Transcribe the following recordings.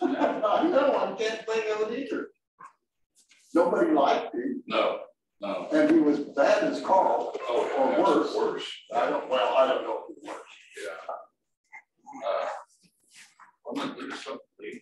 I know, I can't think of it either. Nobody liked him. No, no. And he was bad as Carl, Oh, or worse. Worse. I don't know if he worse. Yeah. I'm gonna do something.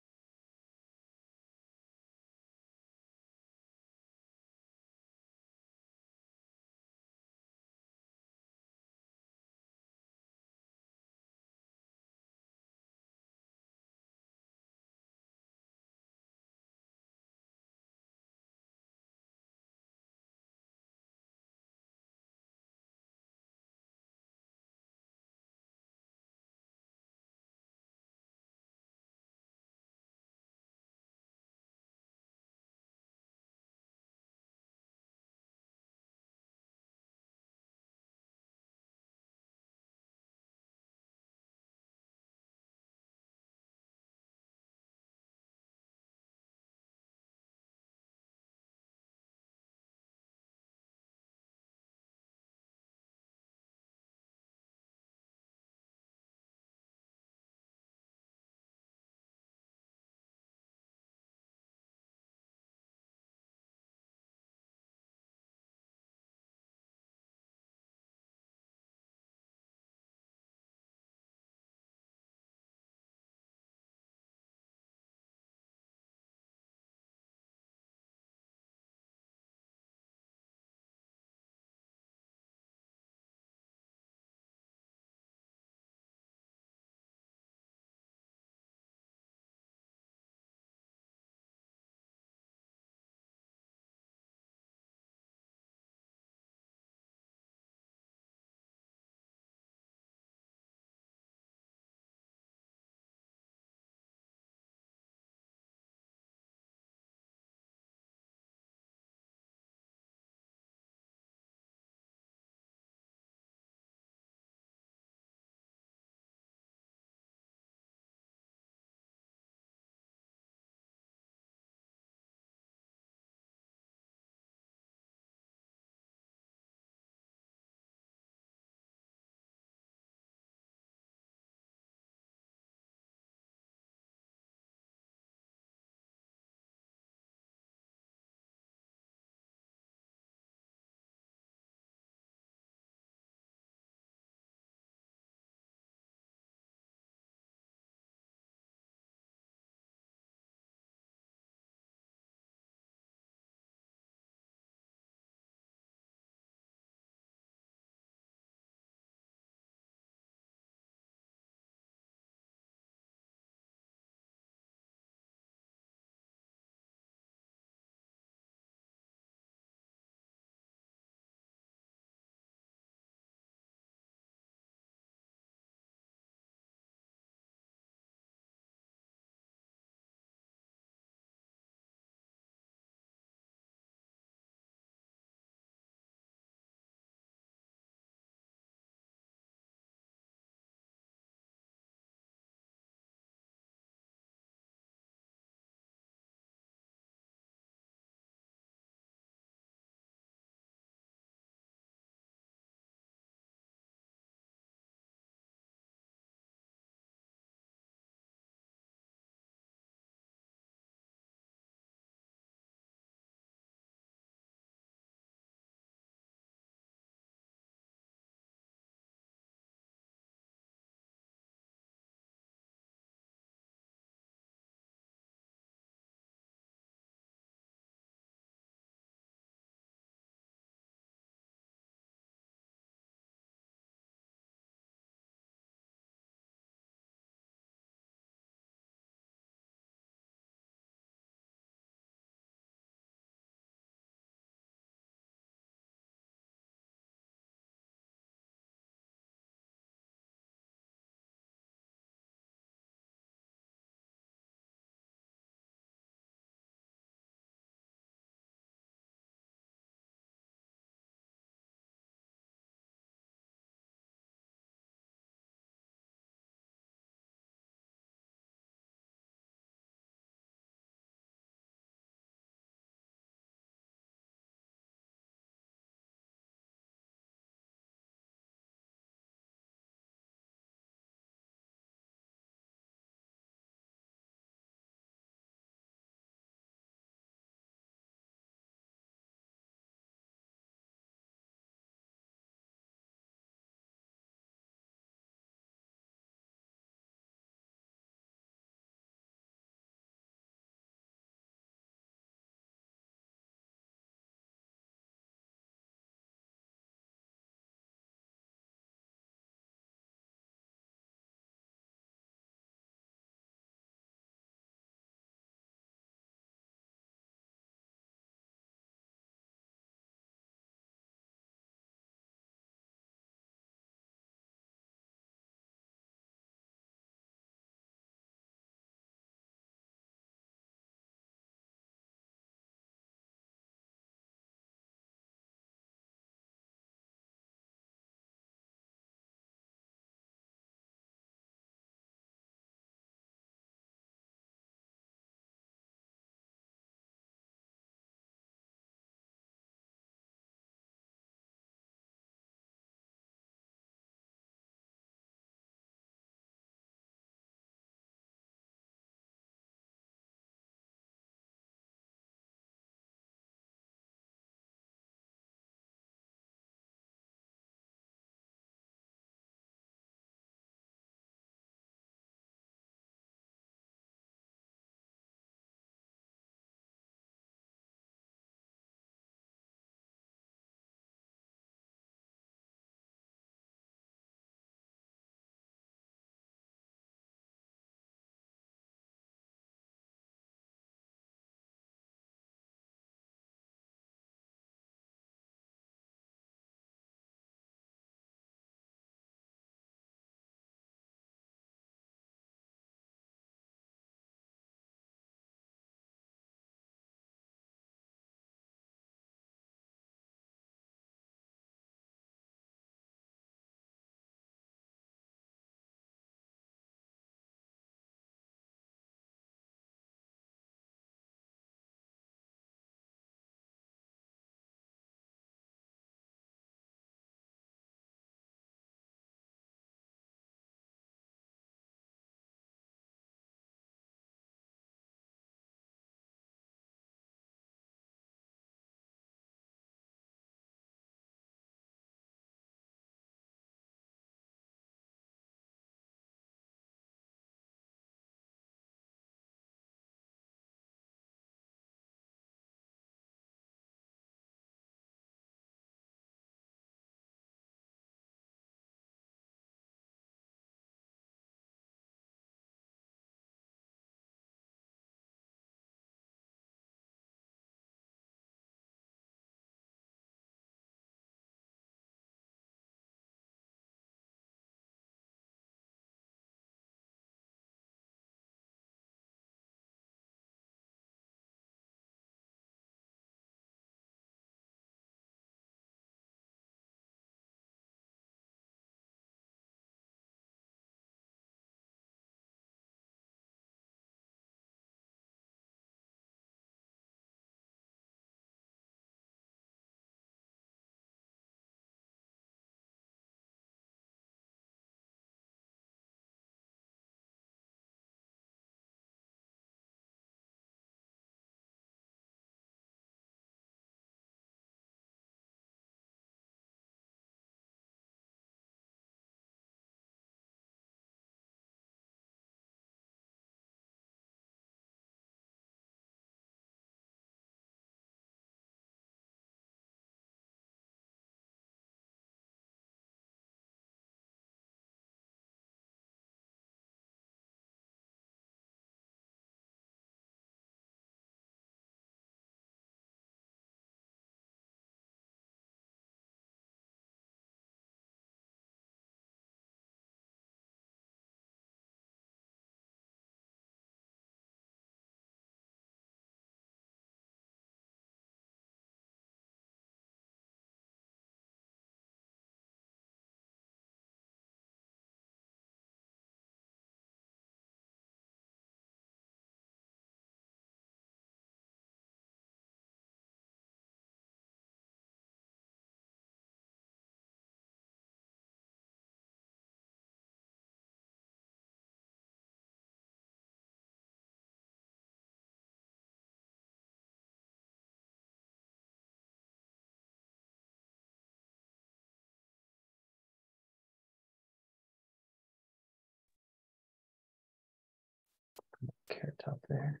Carrot top there.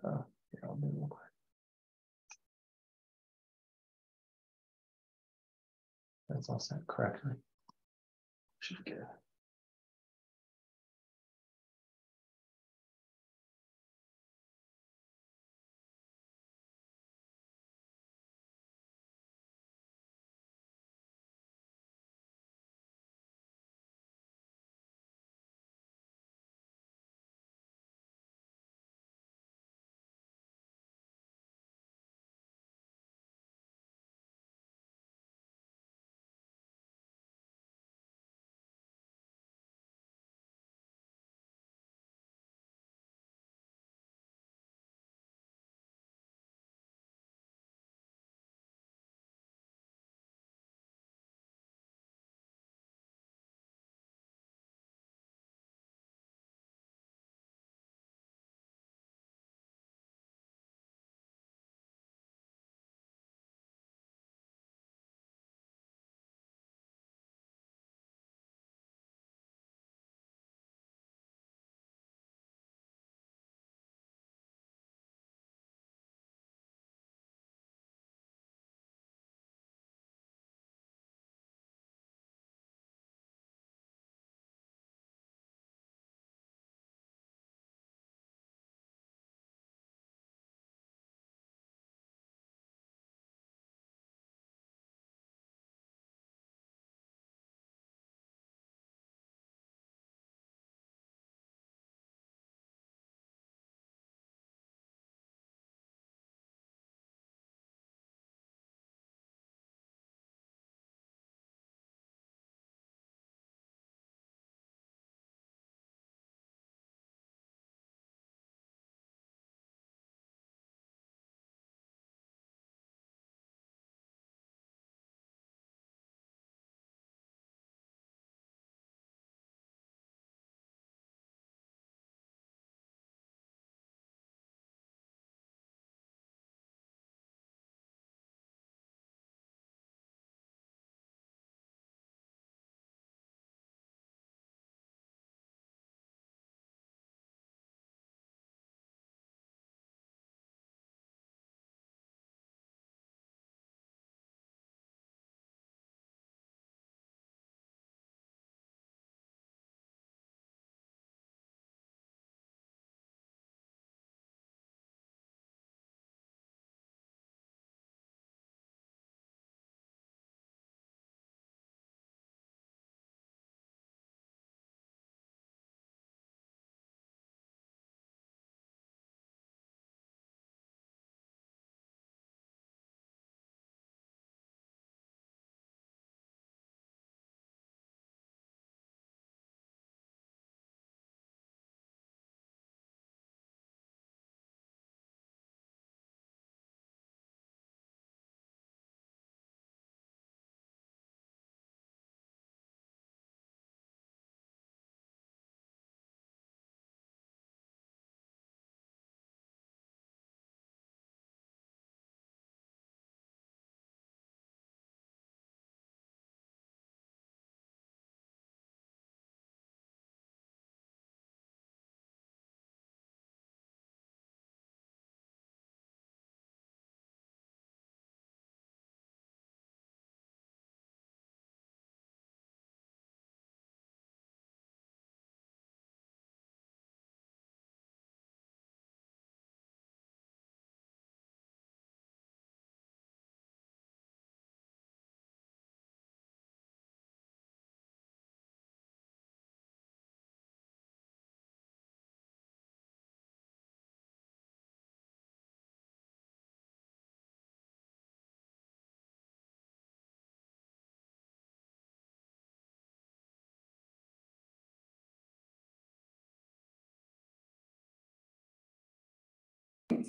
Here, I'll do real quick. That's all set correctly. Should be good.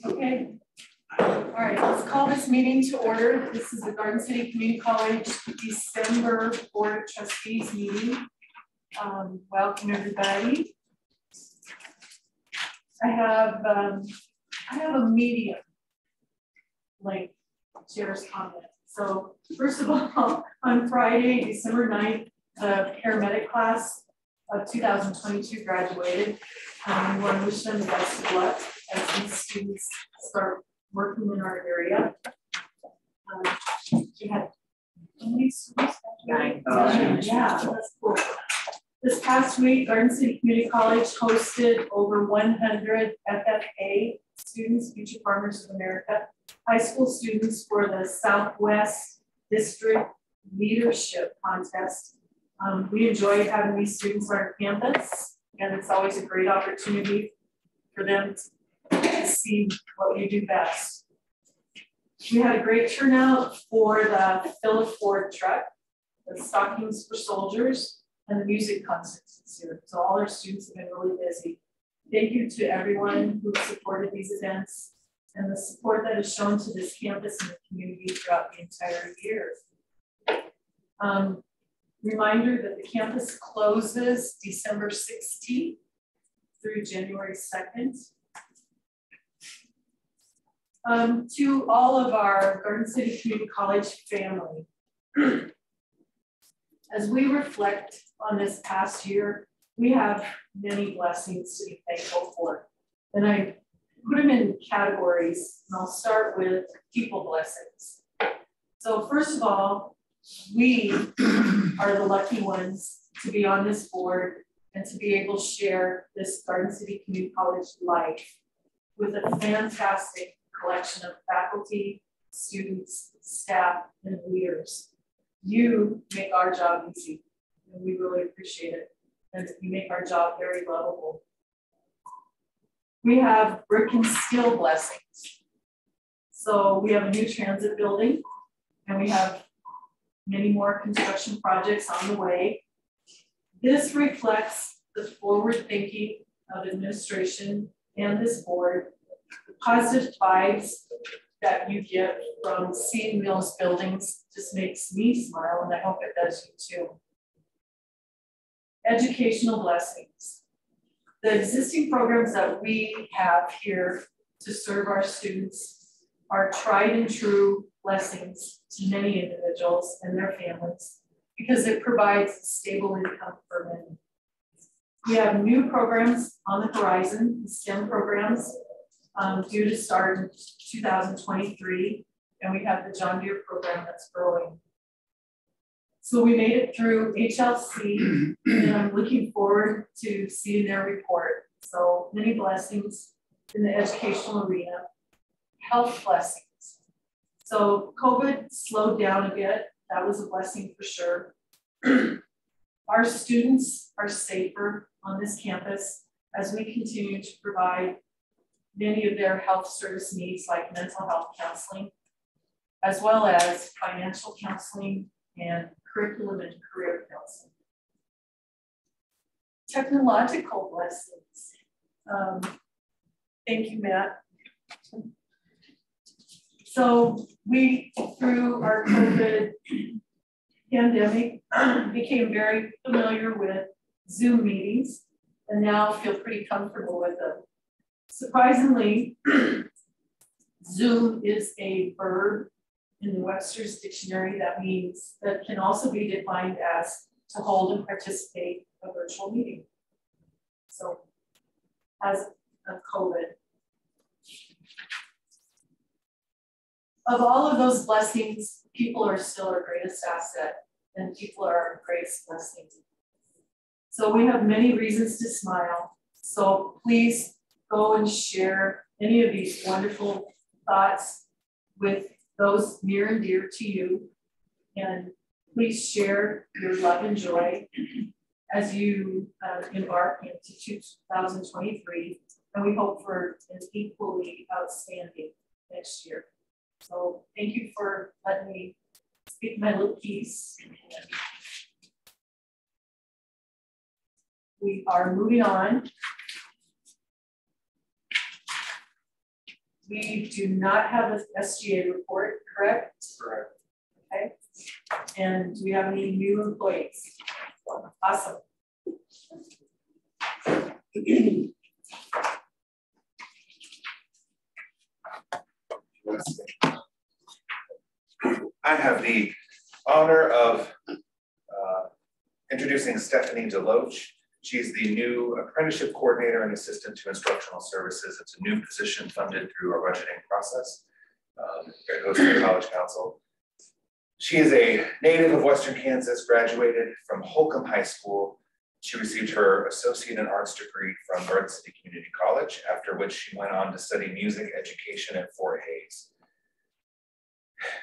Okay. All right, let's call this meeting to order. This is the Garden City Community College December Board of Trustees meeting. Welcome everybody. I have a medium link chair's comment. So first of all, on Friday, December 9th, the paramedic class of 2022 graduated. We want to wish them the best of luck as these students start working in our area. We had how many students? 9. Yeah, that's cool. This past week, Garden City Community College hosted over 100 FFA students, Future Farmers of America, high school students for the Southwest District Leadership Contest. We enjoy having these students on our campus, and it's always a great opportunity for them to see what you do best. We had a great turnout for the Philip Ford truck, the Stockings for Soldiers, and the music concerts this year. So all our students have been really busy. Thank you to everyone who supported these events and the support that is shown to this campus and the community throughout the entire year. Reminder that the campus closes December 16th through January 2nd. To all of our Garden City Community College family, as we reflect on this past year, we have many blessings to be thankful for. And I put them in categories, and I'll start with people blessings. So first of all, we are the lucky ones to be on this board and to be able to share this Garden City Community College life with a fantastic collection of faculty, students, staff, and leaders. You make our job easy, and we really appreciate it. And you make our job very lovable. We have brick and steel blessings. So we have a new transit building, and we have many more construction projects on the way. This reflects the forward thinking of administration and this board, the positive vibes that you get from seeing those buildings just makes me smile, and I hope it does you too. Educational blessings. The existing programs that we have here to serve our students are tried and true blessings to many individuals and their families because it provides a stable income for many. We have new programs on the horizon, STEM programs, due to start in 2023, and we have the John Deere program that's growing. So we made it through HLC, and I'm looking forward to seeing their report. So many blessings in the educational arena. Health blessings. So COVID slowed down a bit. That was a blessing for sure. Our students are safer on this campus as we continue to provide many of their health service needs like mental health counseling, as well as financial counseling and curriculum and career counseling. Technological blessings. Thank you, Matt. So we, through our COVID pandemic, became very familiar with Zoom meetings and now feel pretty comfortable with them. Surprisingly, Zoom is a verb in the Webster's dictionary that means that can also be defined as to hold and participate in a virtual meeting. So as of COVID. Of all of those blessings, people are still our greatest asset, and people are our greatest blessing. So we have many reasons to smile. So please go and share any of these wonderful thoughts with those near and dear to you. And please share your love and joy as you embark into 2023. And we hope for an equally outstanding next year. So thank you for letting me speak my little piece. We are moving on. We do not have an SGA report, correct? Correct. Okay. And do we have any new employees? Awesome. I have the honor of introducing Stephanie Deloach. She's the new apprenticeship coordinator and assistant to instructional services. It's a new position funded through our budgeting process. It goes to the College Council. She is a native of Western Kansas, graduated from Holcomb High School. She received her associate in arts degree from Garden City Community College, after which she went on to study music education at Fort Hays.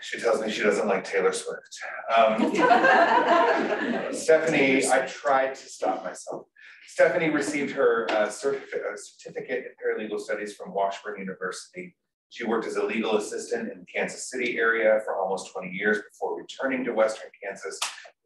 She tells me she doesn't like Taylor Swift. Stephanie, I tried to stop myself. Stephanie received her certificate in paralegal studies from Washburn University. She worked as a legal assistant in the Kansas City area for almost 20 years before returning to Western Kansas.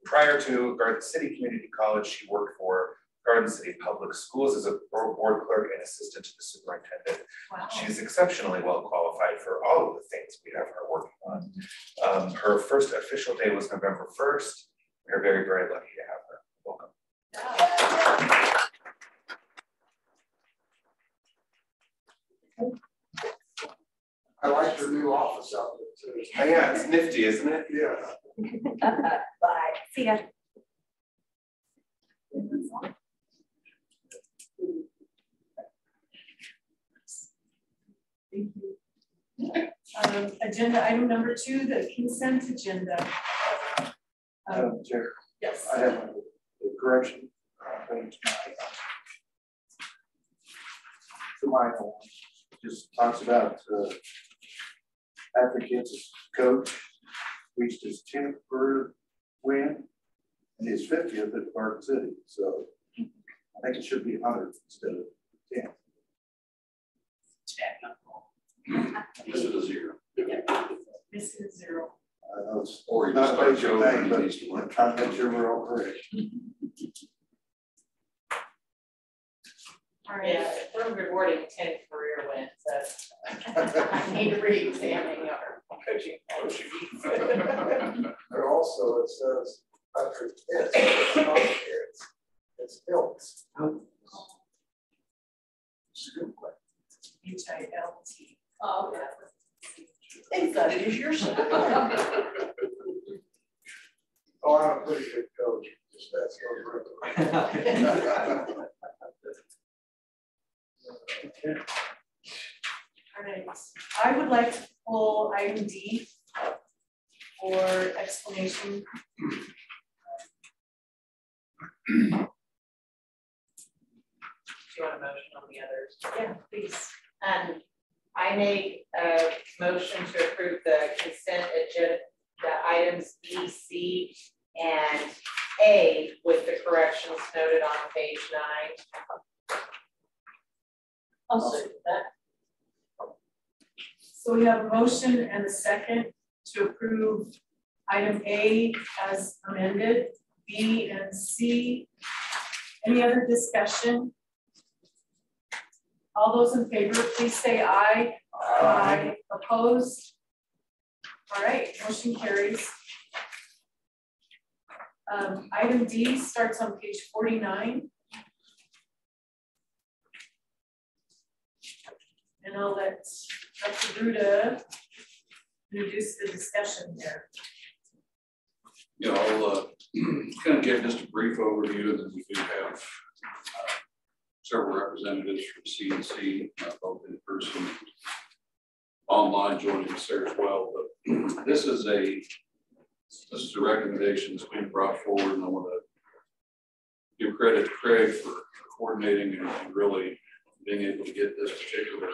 Prior to Garden City Community College, she worked for Garden City Public Schools as a board clerk and assistant to the superintendent. Wow. She's exceptionally well qualified for all of the things we have her working on. Her first official day was November 1st. We're very, very lucky to have her. Welcome. I like your new office out there too. Oh, yeah, it's nifty, isn't it? Yeah. Bye. See ya. Thank you. Agenda item number 2, the consent agenda. Madam Chair, Yes. I have a correction. Page 9. The minor one just talks about Advocates coach reached his 10th career win and his 50th at Garden City. So I think it should be 100 instead of 10. This is a 0. This is 0. I know it's Or you not just a start major Joe thing, and but he needs to I'm work. trying to make sure we're all correct. All right. Yeah, if we're rewarding 10 career wins, that's, I need to re-examine our coaching policy. But also it says under this, it's not kids, it's adults. HILT. Oh, yeah. They thought it is your son. Oh, I'm a pretty good coach, just that's no All right. I would like to pull item D for explanation. Do you want a motion on the others? Yeah, please. I make a motion to approve the consent agenda, the items B, C, and A with the corrections noted on page 9. I'll second that. So we have a motion and a second to approve item A as amended, B and C. Any other discussion? All those in favor, please say aye. Aye. Opposed? All right, motion carries. Item D starts on page 49. And I'll let Dr. Ruda introduce the discussion there. Yeah, I'll kind of give just a brief overview, and then we do have several representatives from CNC, both in person and online, joining us there as well. But this is a recommendation that's been brought forward, and I want to give credit to Craig for coordinating and really being able to get this particular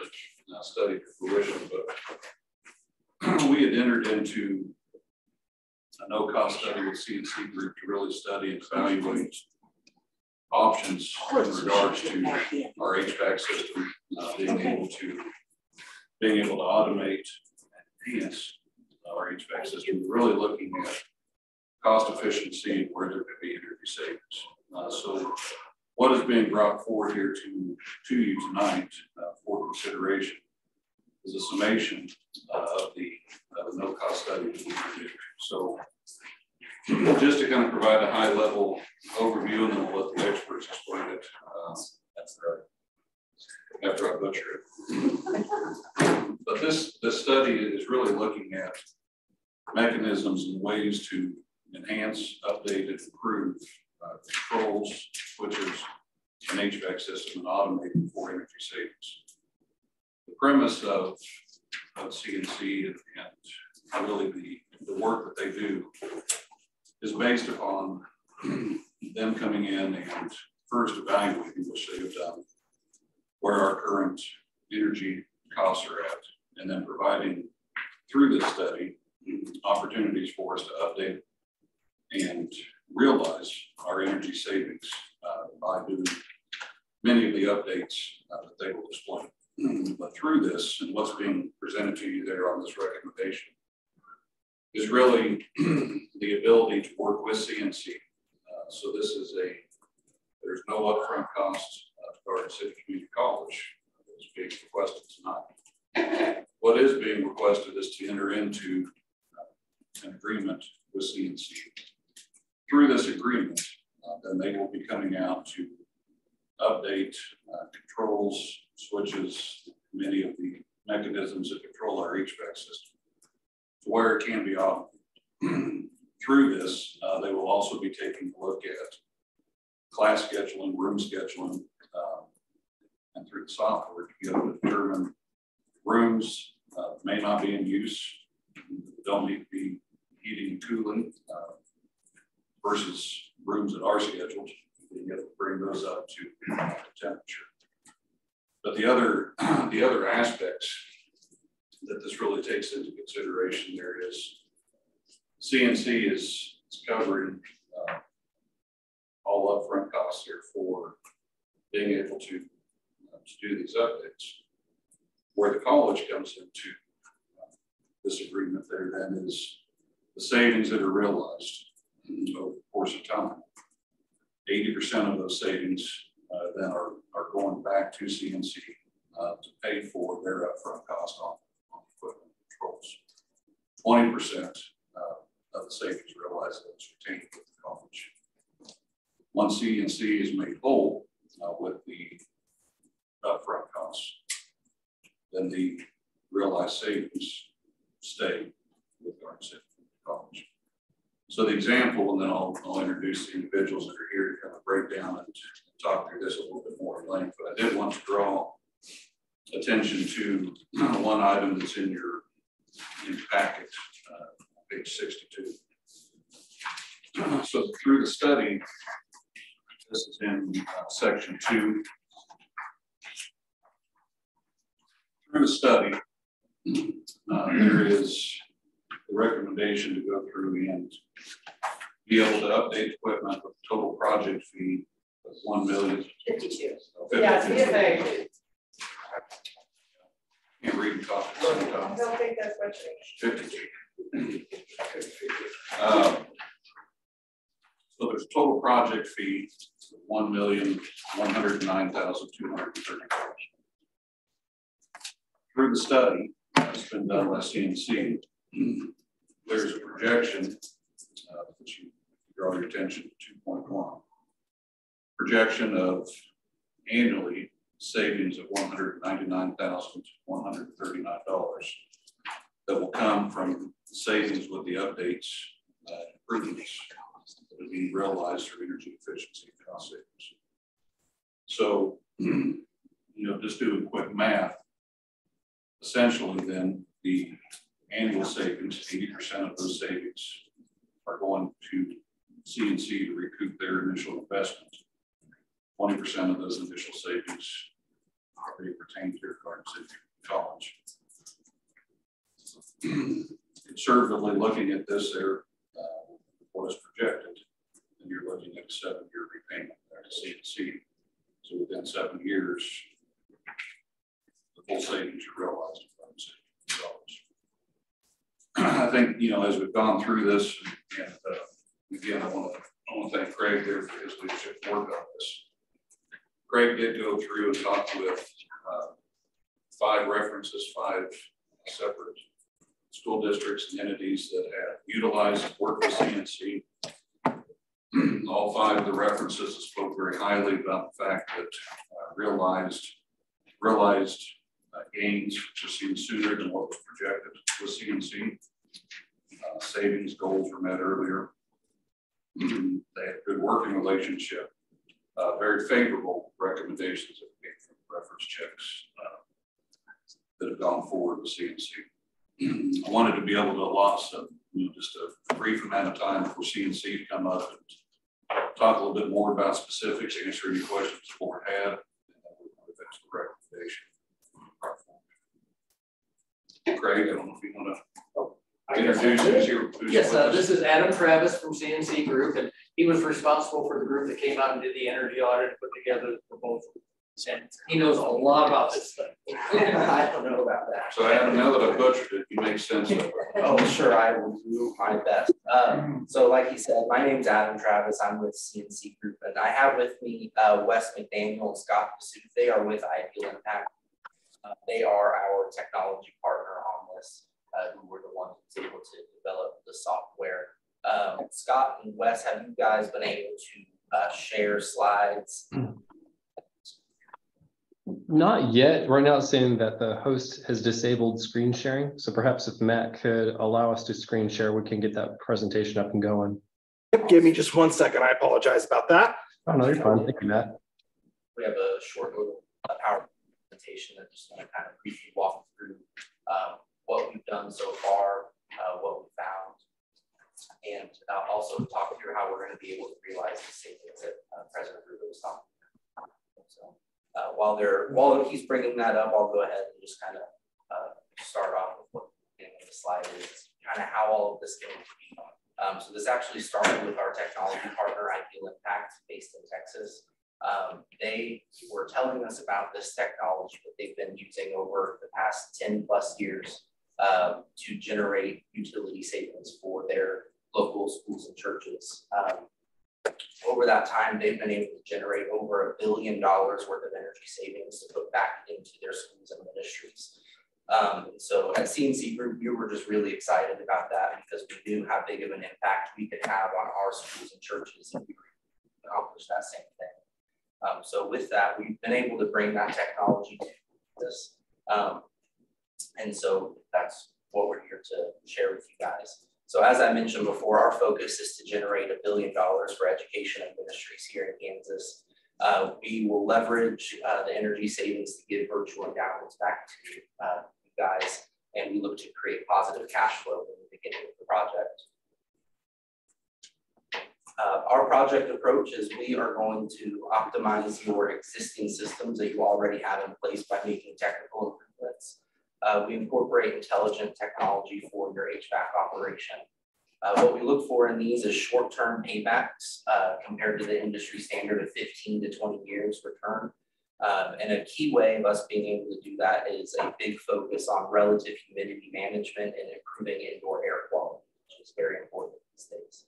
study to fruition. But we had entered into a no-cost study with CNC Group to really study and evaluate options in regards to our HVAC system, being able to automate and enhance our HVAC system, really looking at cost efficiency and where there could be energy savings. So what is being brought forward here to you tonight for consideration is a summation of the no-cost study that we did. So just to kind of provide a high-level overview, and then we'll let the experts explain it after I butcher it. But this study is really looking at mechanisms and ways to enhance, update, and improve controls, switches, an HVAC system and automating for energy savings. The premise of CNC and really the work that they do is based upon them coming in and first evaluating, which they have done, where our current energy costs are at, and then providing through this study opportunities for us to update and realize our energy savings by doing many of the updates that they will display. But through this and what's being presented to you there on this recommendation is really the ability to work with CNC. So this is there's no upfront cost to Garden City Community College that's being requested tonight. What is being requested is to enter into an agreement with CNC. Through this agreement, then they will be coming out to update controls, switches, many of the mechanisms that control our HVAC system to where it can be automated. Through this, they will also be taking a look at class scheduling, room scheduling, and through the software to be able to determine rooms may not be in use, don't need to be heating and cooling versus rooms that are scheduled, being able to bring those up to temperature. But the other aspects that this really takes into consideration there is CNC is covering all upfront costs here for being able to do these updates. Where the college comes into this agreement there then is the savings that are realized over the course of time. 80% of those savings then are going back to CNC to pay for their upfront cost on equipment controls. 20% of the savings realized is retained with the college. Once CNC is made whole with the upfront costs, then the realized savings stay with Garden City College. So the example, and then I'll introduce the individuals that are here to kind of break down and talk through this a little bit more in length. But I did want to draw attention to one item that's in your packet, page 62. So through the study, this is in section 2. Through the study, there is the recommendation to go through and be able to update equipment with total project fee of $1,052,000. Yeah, CFA. Can't read and talk at the same time. I don't think that's what you 52. So there's a total project fee of $1,109,230. Through the study that's been done by CNC, there's a projection that you draw your attention to 2.1. Projection of annually savings of $199,139 that will come from savings with the updates, improvements that are being realized through energy efficiency and cost savings. So, just doing quick math, essentially then the annual savings, 80% of those savings are going to CNC to recoup their initial investment. 20% of those initial savings are being retained here at Garden City College. Conservatively looking at this there, what is projected, and you're looking at a 7-year repayment there to CNC. So within 7 years, the full savings are realized at Garden City College. I think, as we've gone through this, and again, I want to thank Craig there for his leadership work on this. Craig did go through and talk with 5 references, 5 separate school districts and entities that have utilized and worked with CNC. All 5 of the references spoke very highly about the fact that realized gains just seemed sooner than what was projected with CNC. Savings goals were met earlier. They had a good working relationship very favorable recommendations that came from reference checks that have gone forward with CNC. I wanted to be able to allot some, just a brief amount of time for CNC to come up and talk a little bit more about specifics, answer any questions the board had. If that's the recommendation. Craig, I don't know if you want to introduce you. Yes, this is Adam Travis from CNC Group, and he was responsible for the group that came out and did the energy audit and put together the proposal. And he knows a lot about this stuff. I don't know about that. So Adam, now that I butchered it, you make sense of it. Oh, sure, I will do my best. So like he said, my name's Adam Travis. I'm with CNC Group, and I have with me Wes McDaniel and Scott Pursuit. They are with Ideal Impact. They are our technology partner on this, who were the ones who was able to develop the software. Scott and Wes, have you guys been able to share slides? Not yet. Right now it's saying that the host has disabled screen sharing. So perhaps if Matt could allow us to screen share, we can get that presentation up and going. Give me just 1 second. I apologize about that. Oh, no, you're fine. Thank you, Matt. We have a short little PowerPoint presentation that just want to kind of briefly walk through what we've done so far, what we found, and also talk through how we're going to be able to realize the savings that President Ruben was talking about. So while he's bringing that up, I'll go ahead and just kind of start off with what the slide is, kind of how all of this came to be. So this actually started with our technology partner, Ideal Impact, based in Texas. They were telling us about this technology that they've been using over the past 10 plus years to generate utility savings for their local schools and churches. Over that time, they've been able to generate over $1 billion worth of energy savings to put back into their schools and ministries. So at CNC Group, we were just really excited about that because we knew how big of an impact we could have on our schools and churches if we could accomplish that same thing. So with that, we've been able to bring that technology to this. And so that's what we're here to share with you guys. So as I mentioned before, our focus is to generate $1 billion for education and ministries here in Kansas. We will leverage the energy savings to give virtual endowments back to you guys, and we look to create positive cash flow in the beginning of the project. Our project approach is we are going to optimize your existing systems that you already have in place by making technical improvements. We incorporate intelligent technology for your HVAC operation. What we look for in these is short-term paybacks compared to the industry standard of 15 to 20 years return. And a key way of us being able to do that is a big focus on relative humidity management and improving indoor air quality, which is very important these days.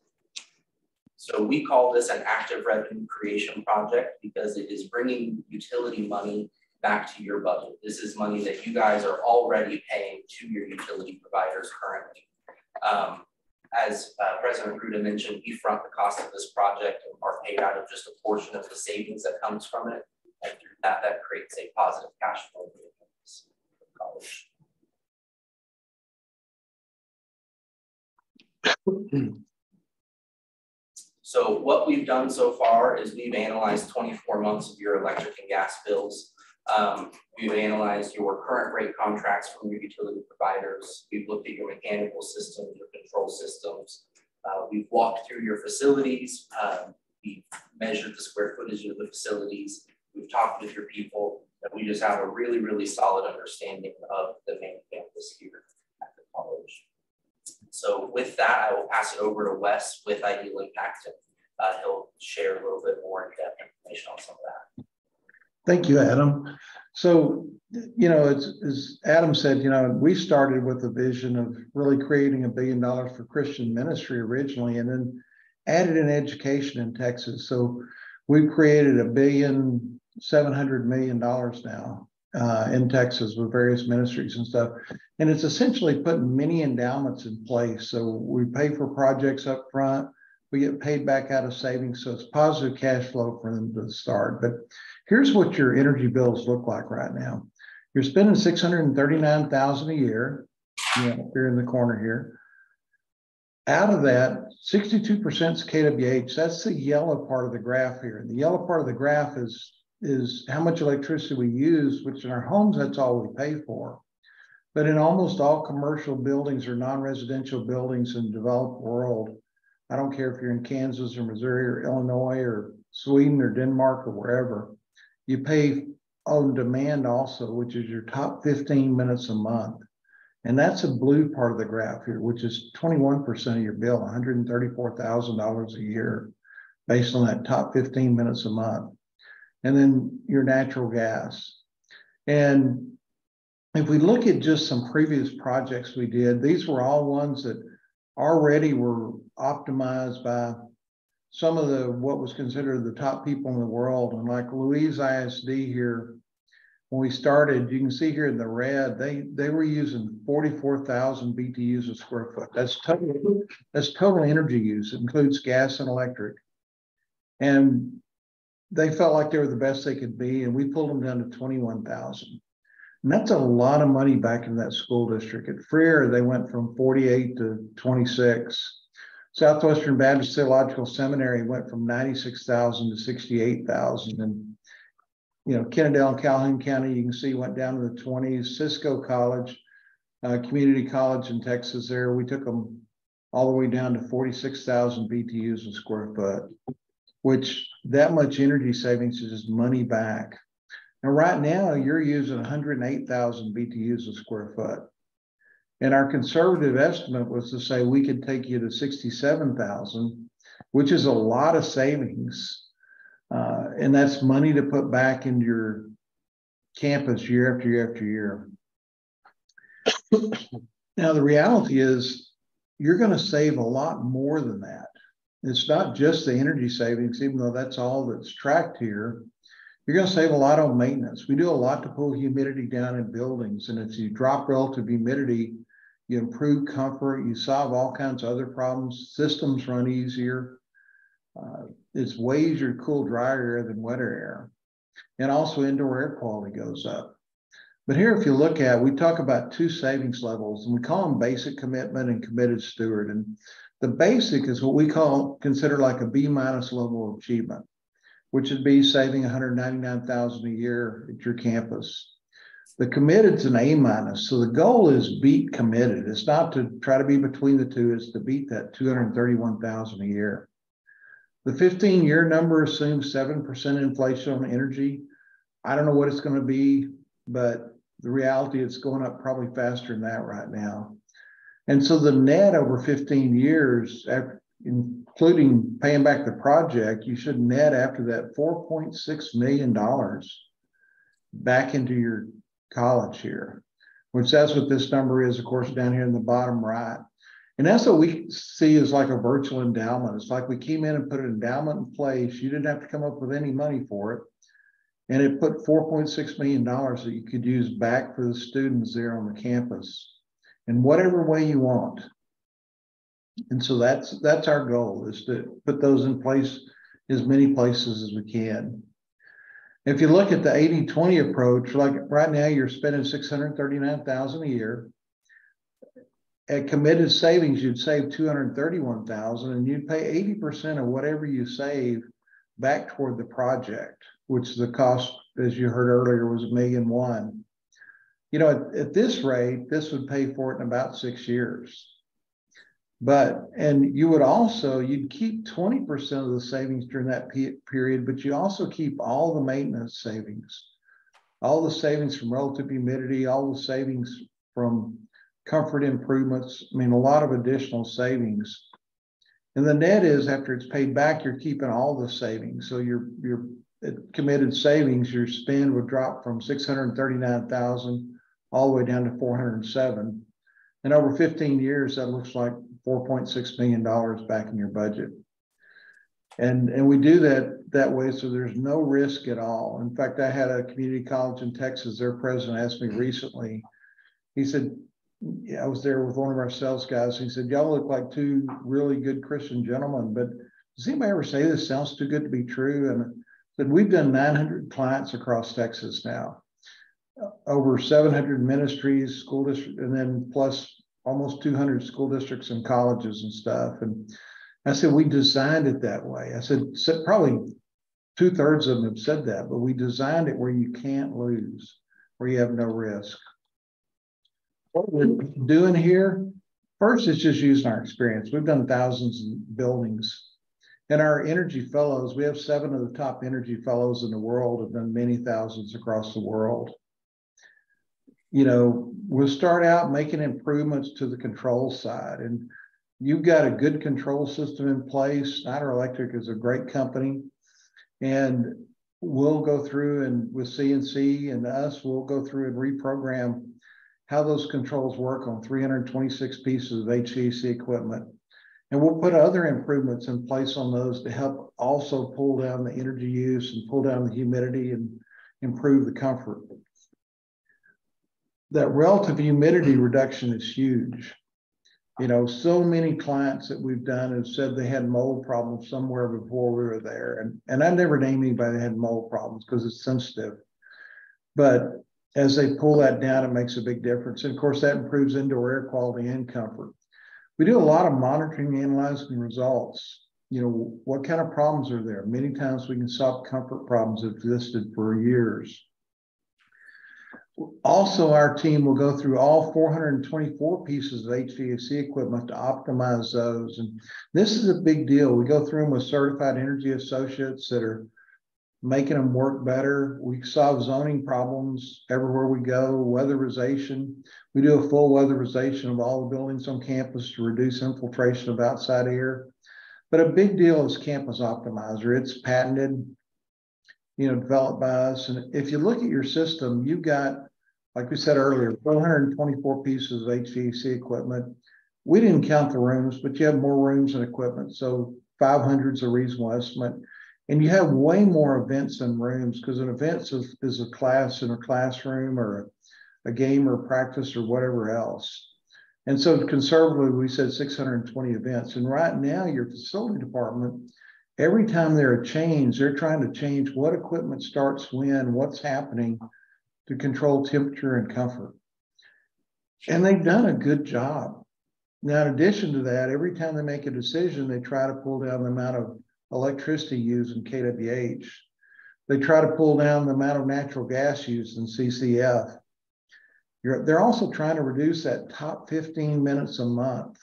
So we call this an active revenue creation project because it is bringing utility money back to your budget. This is money that you guys are already paying to your utility providers currently. As President Ruda mentioned, we front the cost of this project and are paid out of just a portion of the savings that comes from it. And through that, that creates a positive cash flow for the college. So what we've done so far is we've analyzed 24 months of your electric and gas bills. We've analyzed your current rate contracts from your utility providers. We've looked at your mechanical systems, your control systems. We've walked through your facilities. We've measured the square footage of the facilities. We've talked with your people. And we just have a really, really solid understanding of the main campus here at the college. So with that, I will pass it over to Wes with Ideal Impact, and he'll share a little bit more in-depth information on some of that. Thank you, Adam. So, you know, as Adam said, you know, we started with a vision of really creating $1 billion for Christian ministry originally, and then added in education in Texas. So we've created $1.7 billion now in Texas with various ministries and stuff. And it's essentially putting many endowments in place. So we pay for projects up front, we get paid back out of savings. So it's positive cash flow for them to start. But here's what your energy bills look like right now. You're spending $639,000 a year, you know, here in the corner here. Out of that, 62% is KWH. That's the yellow part of the graph here. And the yellow part of the graph is how much electricity we use, which in our homes, that's all we pay for. But in almost all commercial buildings or non-residential buildings in the developed world, I don't care if you're in Kansas or Missouri or Illinois or Sweden or Denmark or wherever, you pay on demand also, which is your top 15 minutes a month. And that's the blue part of the graph here, which is 21% of your bill, $134,000 a year, based on that top 15 minutes a month. And then your natural gas. And if we look at just some previous projects we did, these were all ones that already were optimized by some of the what was considered the top people in the world. And like Louise ISD here, when we started, you can see here in the red, they were using 44,000 BTUs a square foot. That's total energy use. It includes gas and electric. And they felt like they were the best they could be, and we pulled them down to 21,000. And that's a lot of money back in that school district. At Freer, they went from 48 to 26. Southwestern Baptist Theological Seminary went from 96,000 to 68,000. And, you know, Kennedale and Calhoun County, you can see, went down to the 20s. Cisco College, community college in Texas there, we took them all the way down to 46,000 BTUs a square foot, which that much energy savings is just money back. Now, right now, you're using 108,000 BTUs a square foot. And our conservative estimate was to say we could take you to 67,000, which is a lot of savings. And that's money to put back into your campus year after year after year. Now, the reality is you're going to save a lot more than that. It's not just the energy savings, even though that's all that's tracked here. You're going to save a lot on maintenance. We do a lot to pull humidity down in buildings. And if you drop relative humidity, you improve comfort, you solve all kinds of other problems. Systems run easier. It's way easier to cool drier air than wetter air. And also indoor air quality goes up. But here, if you look at, we talk about two savings levels, and we call them basic commitment and committed steward. And the basic is what we consider like a B- level of achievement, which would be saving $199,000 a year at your campus. The committed is an A-. So the goal is beat committed. It's not to try to be between the two, it's to beat that $231,000 a year. The 15-year number assumes 7% inflation on energy. I don't know what it's going to be, but the reality it's going up probably faster than that right now. And so the net over 15 years, including paying back the project, you should net after that $4.6 million back into your college here, which that's what this number is, of course, down here in the bottom right. And that's what we see as like a virtual endowment. It's like we came in and put an endowment in place. You didn't have to come up with any money for it. And it put $4.6 million that you could use back for the students there on the campus in whatever way you want. And so that's our goal, is to put those in place as many places as we can. If you look at the 80-20 approach, like right now you're spending $639,000 a year. At committed savings, you'd save $231,000, and you'd pay 80% of whatever you save back toward the project, which the cost, as you heard earlier, was $1.1 million. You know, at this rate, this would pay for it in about 6 years. And you would also, you'd keep 20% of the savings during that period, but you also keep all the maintenance savings, all the savings from relative humidity, all the savings from comfort improvements. I mean, a lot of additional savings. And the net is, after it's paid back, you're keeping all the savings. So your committed savings, your spend would drop from $639,000 all the way down to $407,000. And over 15 years, that looks like $4.6 million back in your budget. And we do that way so there's no risk at all. In fact, I had a community college in Texas, their president asked me recently, he said, yeah, I was there with one of our sales guys. He said, y'all look like two really good Christian gentlemen, but does anybody ever say this sounds too good to be true? And I said, we've done 900 clients across Texas now, over 700 ministries, school districts, and then plus almost 200 school districts and colleges and stuff. And I said, we designed it that way. I said probably 2/3 of them have said that, but we designed it where you can't lose, where you have no risk. What we're doing here, first, it's just using our experience. We've done thousands of buildings. And our energy fellows, we have 7 of the top energy fellows in the world, have done many thousands across the world. You know, we'll start out making improvements to the control side. And you've got a good control system in place. Schneider Electric is a great company. And we'll go through and with CNC and us, we'll go through and reprogram how those controls work on 326 pieces of HVAC equipment. And we'll put other improvements in place on those to help also pull down the energy use and pull down the humidity and improve the comfort. That relative humidity reduction is huge. You know, so many clients that we've done have said they had mold problems somewhere before we were there. And I never named anybody that had mold problems because it's sensitive. But as they pull that down, it makes a big difference. And of course, that improves indoor air quality and comfort. We do a lot of monitoring, analyzing results. You know, what kind of problems are there? Many times we can solve comfort problems that existed for years. Also, our team will go through all 424 pieces of HVAC equipment to optimize those. And this is a big deal. We go through them with certified energy associates that are making them work better. We solve zoning problems everywhere we go, weatherization. We do a full weatherization of all the buildings on campus to reduce infiltration of outside air. But a big deal is Campus Optimizer. It's patented, you know, developed by us. And if you look at your system, you've got, like we said earlier, 424 pieces of HVAC equipment. We didn't count the rooms, but you have more rooms and equipment. So 500 is a reasonable estimate. And you have way more events than rooms, because an event is a class in a classroom or a game or practice or whatever else. And so conservatively, we said 620 events. And right now, your facility department, every time there are changes, they're trying to change what equipment starts when, what's happening to control temperature and comfort. And they've done a good job. Now, in addition to that, every time they make a decision, they try to pull down the amount of electricity used in KWH. They try to pull down the amount of natural gas used in CCF. They're also trying to reduce that top 15 minutes a month.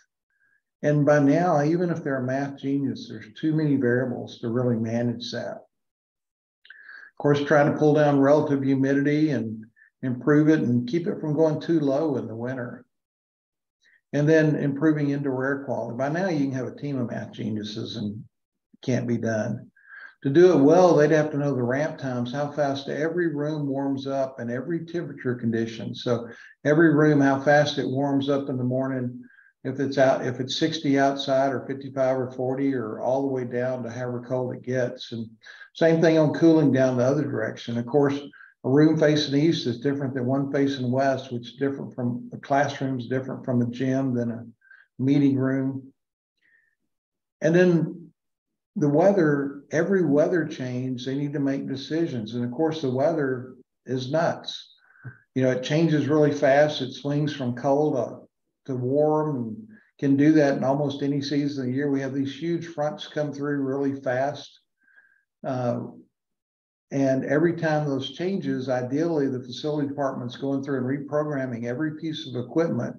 And by now, even if they're a math genius, there's too many variables to really manage that. Of course, trying to pull down relative humidity and improve it and keep it from going too low in the winter. And then improving indoor air quality. By now, you can have a team of math geniuses and can't be done. To do it well, they'd have to know the ramp times, how fast every room warms up and every temperature condition. So every room, how fast it warms up in the morning, if it's 60 outside or 55 or 40 or all the way down to however cold it gets. And same thing on cooling down the other direction. Of course, a room facing east is different than one facing west, which is different from a classroom, is different from a gym than a meeting room. And then the weather, every weather change, they need to make decisions. And of course, the weather is nuts. You know, it changes really fast. It swings from cold to warm, and can do that in almost any season of the year. We have these huge fronts come through really fast. And every time those changes, ideally, the facility department's going through and reprogramming every piece of equipment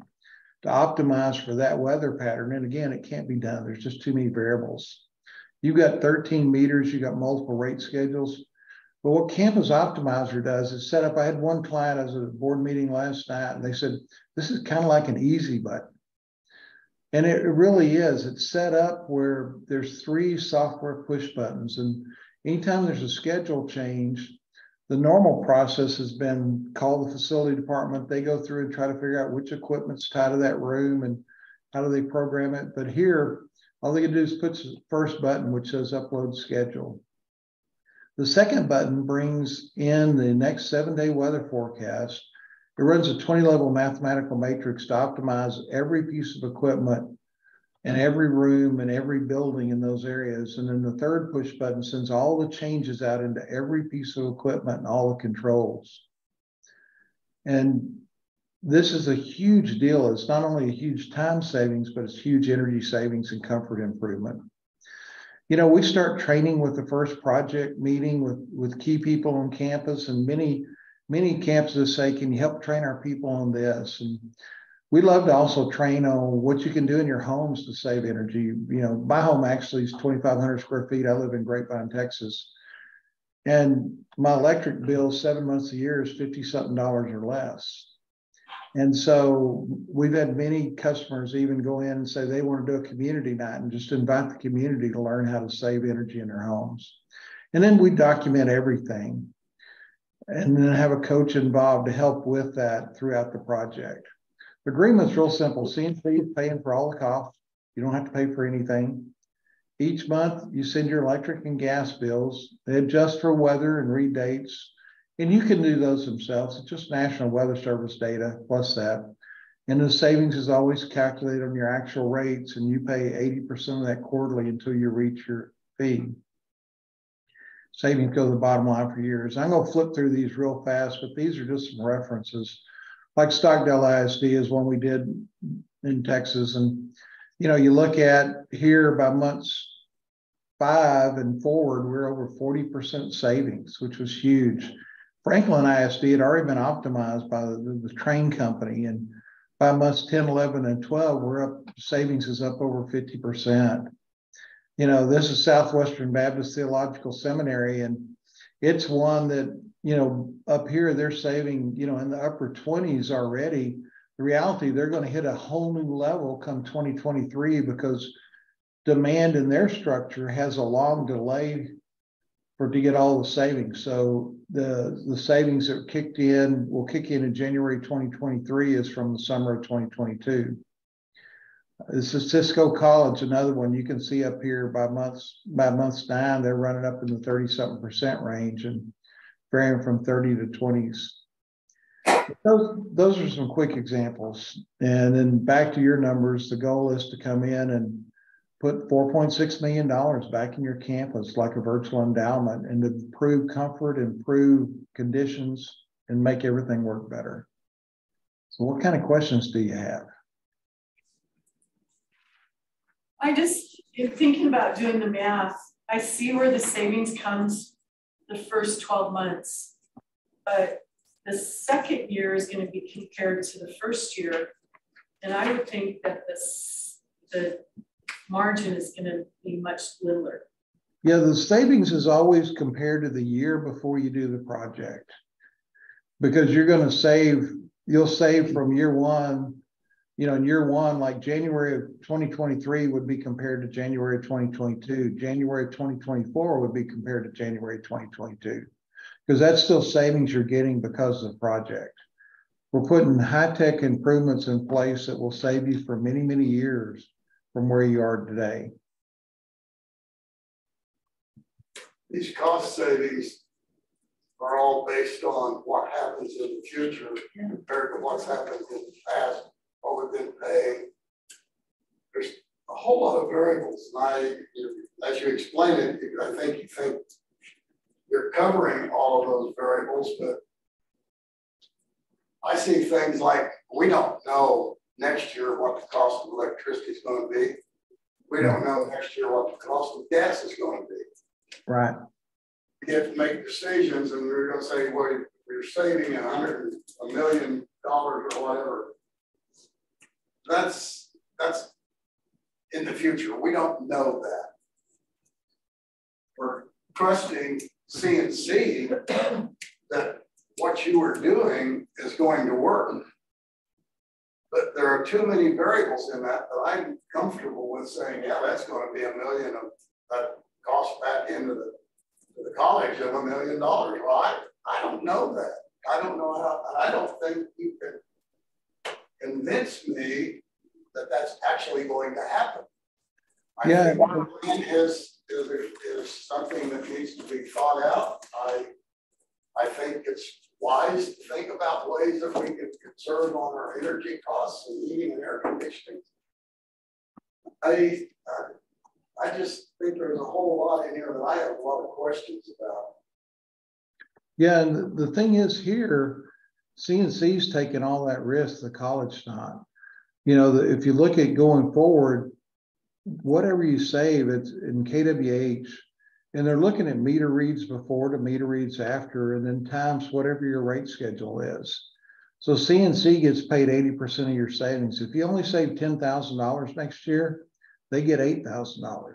to optimize for that weather pattern. And again, it can't be done. There's just too many variables. You've got 13 meters, you've got multiple rate schedules. But what Campus Optimizer does is set up, I had one client, I was at a board meeting last night, and they said, this is kind of like an easy button. And it really is. It's set up where there's 3 software push buttons. And anytime there's a schedule change, the normal process has been call the facility department. They go through and try to figure out which equipment's tied to that room and how do they program it. But here, all they can do is put the first button, which says upload schedule. The second button brings in the next 7-day weather forecast. It runs a 20-level mathematical matrix to optimize every piece of equipment and every room and every building in those areas. And then the third push button sends all the changes out into every piece of equipment and all the controls. And this is a huge deal. It's not only a huge time savings, but it's huge energy savings and comfort improvement. You know, we start training with the first project meeting with key people on campus, and many campuses say, can you help train our people on this? And we love to also train on what you can do in your homes to save energy. You know, my home actually is 2,500 square feet. I live in Grapevine, Texas. And my electric bill 7 months a year is $50-something or less. And so we've had many customers even go in and say they want to do a community night and just invite the community to learn how to save energy in their homes. And then we document everything and then have a coach involved to help with that throughout the project. The agreement's real simple. CNC is paying for all the costs. You don't have to pay for anything. Each month you send your electric and gas bills. They adjust for weather and read dates. And you can do those themselves. It's just National Weather Service data plus that. And the savings is always calculated on your actual rates, and you pay 80% of that quarterly until you reach your fee. Savings go to the bottom line for years. I'm going to flip through these real fast, but these are just some references. Like Stockdale ISD is one we did in Texas. And, you know, you look at here by months 5 and forward, we're over 40% savings, which was huge. Franklin ISD had already been optimized by the train company, and by months 10, 11, and 12, we're up, savings is up over 50%. You know, this is Southwestern Baptist Theological Seminary, and it's one that, you know, up here they're saving, you know, in the upper 20s already. The reality, they're going to hit a whole new level come 2023 because demand in their structure has a long delay to get all the savings. So the savings that kicked in will kick in January 2023 is from the summer of 2022. This is Cisco College, another one you can see up here by months 9, they're running up in the 30-something% range and varying from 30 to 20s. Those are some quick examples. And then back to your numbers, the goal is to come in and put $4.6 million back in your campus like a virtual endowment and to improve comfort, improve conditions, and make everything work better. So what kind of questions do you have? In thinking about doing the math, I see where the savings comes the first 12 months, but the second year is going to be compared to the first year. And I would think that the margin is going to be much littler. Yeah, the savings is always compared to the year before you do the project, because you're going to save, you'll save from year one. You know, in year one, like January of 2023 would be compared to January of 2022. January of 2024 would be compared to January 2022, because that's still savings you're getting because of the project. We're putting high-tech improvements in place that will save you for many, many years from where you are today. These cost savings are all based on what happens in the future compared to what's happened in the past, what we've been paying. There's a whole lot of variables. And as you explain it, I think you think you're covering all of those variables, but I see things like we don't know next year what the cost of electricity is going to be. We don't know next year what the cost of gas is going to be. Right. You have to make decisions, and we're going to say, well, you're saving $100 million or whatever. That's in the future. We don't know that. We're trusting CNC that what you are doing is going to work. But there are too many variables in that I'm comfortable with saying, yeah, that's going to be $1 million of that cost back into the college of $1 million. Well, I don't know that. I don't know how, and I don't think you can convince me that that's actually going to happen. I think the plan is something that needs to be thought out. I think it's wise to think about ways that we can conserve on our energy costs and heating and air conditioning. I just think there's a whole lot in here that I have a lot of questions about. Yeah, and the thing is here, CNC's taking all that risk, the college not. You know, if you look at going forward, whatever you save, it's in KWH, and they're looking at meter reads before to meter reads after, and then times whatever your rate schedule is. So CNC gets paid 80% of your savings. If you only save $10,000 next year, they get $8,000.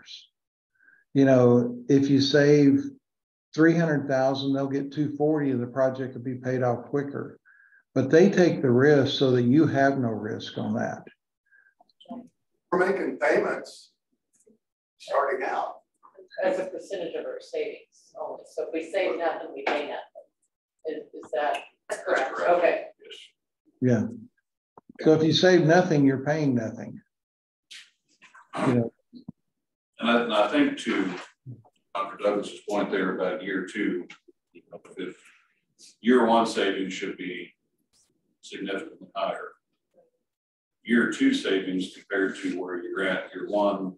You know, if you save 300,000, they'll get 240, and the project will be paid off quicker. But they take the risk so that you have no risk on that. We're making payments starting out. As a percentage of our savings only. So if we save nothing, we pay nothing. Is that correct? Okay. Yeah. So if you save nothing, you're paying nothing. You know. And I think to Dr. Douglas's point there about year two, if year one savings should be significantly higher. Year two savings compared to where you're at year one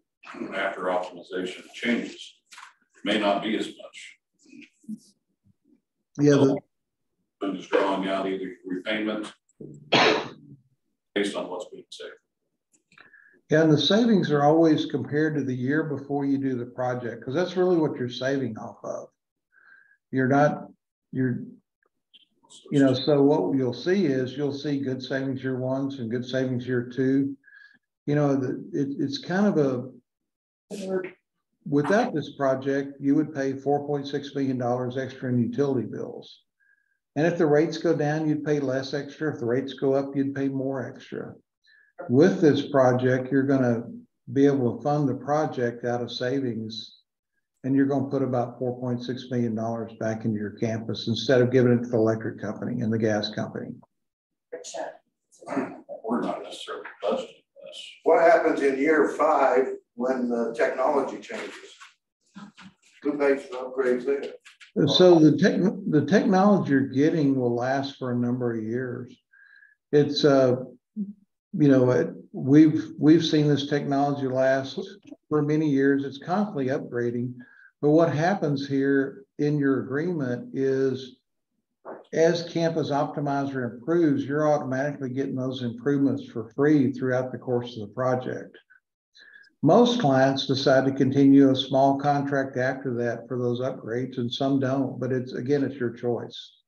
after optimization changes may not be as much. Yeah. So I'm just drawing out either repayment based on what's being saved. Yeah, and the savings are always compared to the year before you do the project, because that's really what you're saving off of. You know, so what you'll see is you'll see good savings year one and good savings year two. You know, it's kind of a, without this project, you would pay $4.6 million extra in utility bills. And if the rates go down, you'd pay less extra. If the rates go up, you'd pay more extra. With this project, you're going to be able to fund the project out of savings, and you're going to put about $4.6 million back into your campus instead of giving it to the electric company and the gas company. We're not necessarily budgeting this. What happens in year 5 when the technology changes? Who pays for upgrades there? So the technology you're getting will last for a number of years. It's you know, we've seen this technology last for many years. It's constantly upgrading. But what happens here in your agreement is, as Campus Optimizer improves, you're automatically getting those improvements for free throughout the course of the project. Most clients decide to continue a small contract after that for those upgrades, and some don't, but it's your choice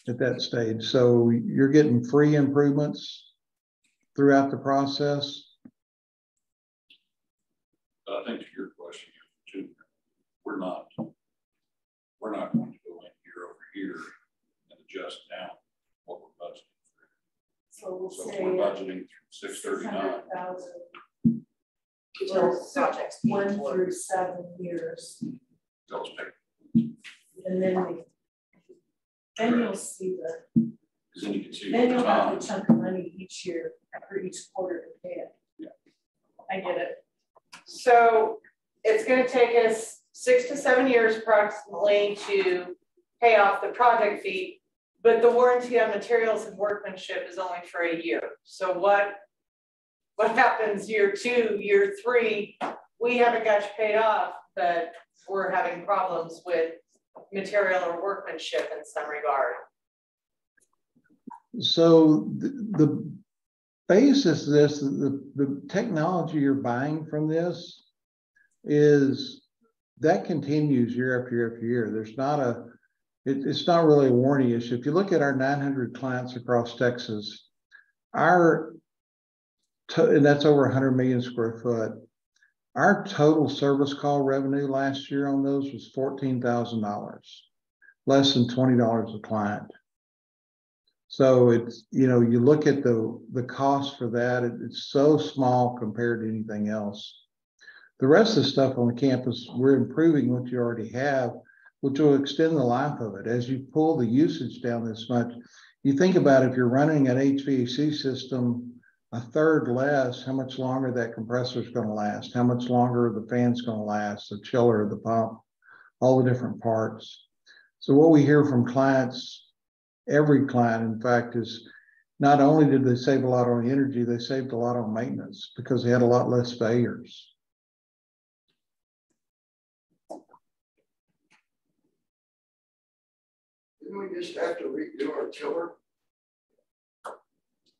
at that stage. So you're getting free improvements throughout the process. I think to your question too, we're not going to go in year over year and adjust down what we're budgeting for. So we'll say we're budgeting through 639. Projects 1 through 7 years. Those paper. And then you'll see then you can see then you'll have a chunk of money each year after each quarter to pay it. Yeah. I get it. So it's going to take us 6 to 7 years approximately to pay off the project fee, but the warranty on materials and workmanship is only for a year. So what happens year 2, year 3? We haven't got you paid off, but we're having problems with material or workmanship in some regard. So the basis of this, the technology you're buying from this is that continues year after year after year. There's not it's not really a warranty issue. If you look at our 900 clients across Texas, and that's over 100 million square foot, our total service call revenue last year on those was $14,000, less than $20 a client. So it's, you know, you look at the cost for that, it's so small compared to anything else. The rest of the stuff on the campus, we're improving what you already have, which will extend the life of it. As you pull the usage down this much, you think about if you're running an HVAC system a third less, how much longer that compressor is going to last, how much longer the fan's going to last, the chiller, the pump, all the different parts. So what we hear from clients, every client, in fact, is not only did they save a lot on energy, they saved a lot on maintenance because they had a lot less failures. Didn't we just have to redo our chiller?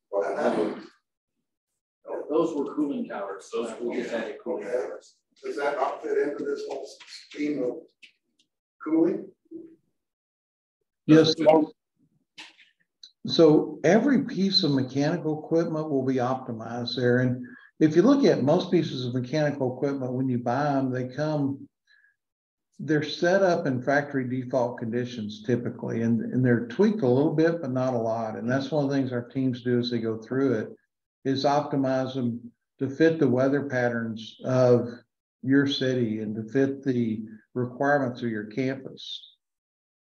What happened? Those were cooling towers. Those We just had cooling Okay. towers. Does that not fit into this whole scheme of cooling? Yes. So every piece of mechanical equipment will be optimized there. And if you look at most pieces of mechanical equipment, when you buy them, they're set up in factory default conditions typically, and they're tweaked a little bit, but not a lot. And that's one of the things our teams do as they go through it, is optimize them to fit the weather patterns of your city and to fit the requirements of your campus.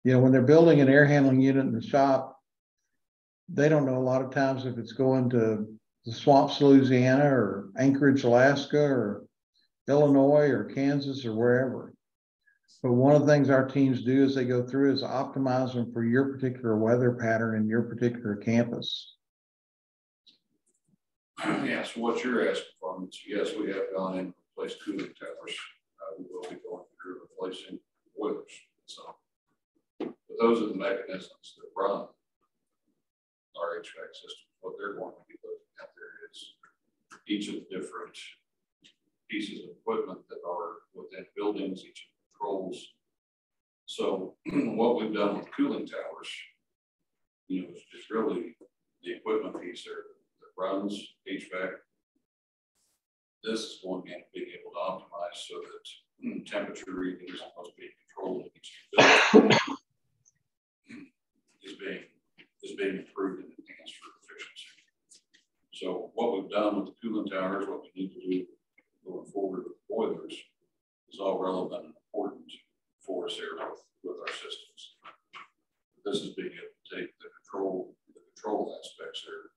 You know, when they're building an air handling unit in the shop, they don't know a lot of times if it's going to the swamps, Louisiana, or Anchorage, Alaska, or Illinois, or Kansas, or wherever. But one of the things our teams do as they go through is optimize them for your particular weather pattern and your particular campus. Yeah, so what you're asking for, yes, we have gone in and replaced cooling towers. We will be going through replacing boilers. So, but those are the mechanisms that run our HVAC system. What they're going to be looking at there is each of the different pieces of equipment that are within buildings, each of the controls. So what we've done with cooling towers, you know, is really the equipment piece there that runs HVAC. This is going to be able to optimize so that temperature readings must be controlled in each building is being improved and enhanced for efficiency. So what we've done with the cooling towers, what we need to do going forward with boilers is all relevant and important for us here with our systems. This is being able to take the control aspects there.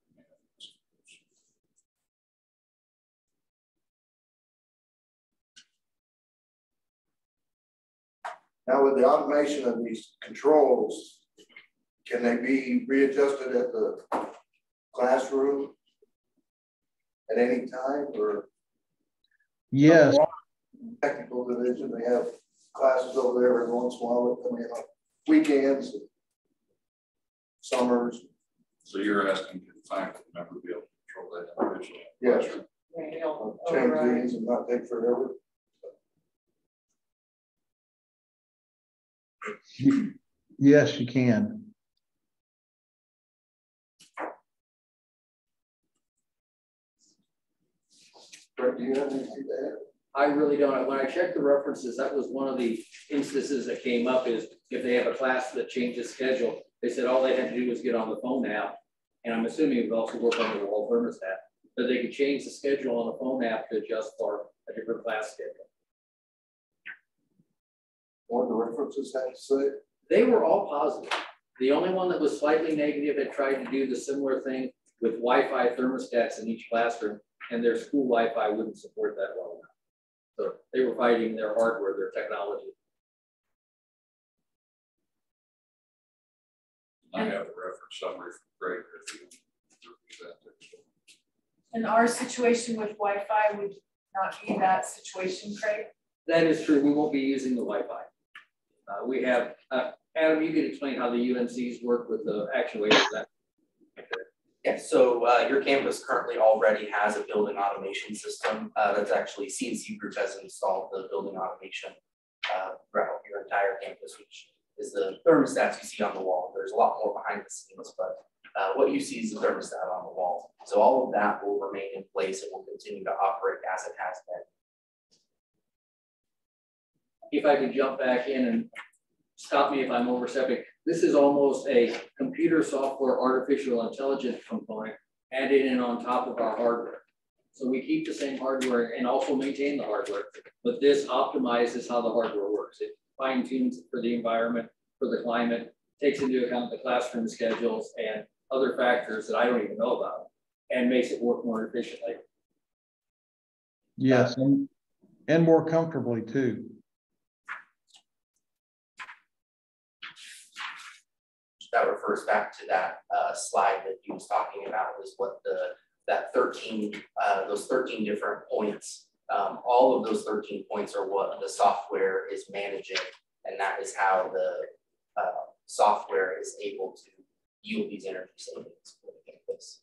Now with the automation of these controls, can they be readjusted at the classroom at any time, or? Yes. Technical division, they have classes over there every once in a while, I mean, like weekends, summers. So you're asking, can the faculty member be able to control that individually? Yes. Override. Change these and not take forever. Yes, you can. Brett, do you have anything to add? I really don't. When I checked the references, that was one of the instances that came up is if they have a class that changes schedule, they said all they had to do was get on the phone app. And I'm assuming it would also work on the wall thermostat, but they could change the schedule on the phone app to adjust for a different class schedule. What the references have to say? They were all positive. The only one that was slightly negative had tried to do the similar thing with Wi-Fi thermostats in each classroom, and their school Wi-Fi wouldn't support that well enough. So they were fighting their hardware, their technology. I have a reference summary from Craig if you review that. And our situation with Wi-Fi would not be that situation, Craig? That is true. We won't be using the Wi-Fi. We have, Adam, you can explain how the UNCs work with the actuators. Yeah, so your campus currently already has a building automation system that's actually CNC Group has installed the building automation throughout your entire campus, which is the thermostats you see on the wall. There's a lot more behind the scenes, but what you see is the thermostat on the wall. So all of that will remain in place and will continue to operate as it has been. If I could jump back in and stop me if I'm overstepping. This is almost a computer software artificial intelligence component added in on top of our hardware. So we keep the same hardware and also maintain the hardware, but this optimizes how the hardware works. It fine tunes for the environment, for the climate, takes into account the classroom schedules and other factors that I don't even know about, and makes it work more efficiently. Yes, and more comfortably too. That refers back to that slide that he was talking about, is what those 13 different points, all of those 13 points are what the software is managing, and that is how the software is able to yield these energy savings for the campus.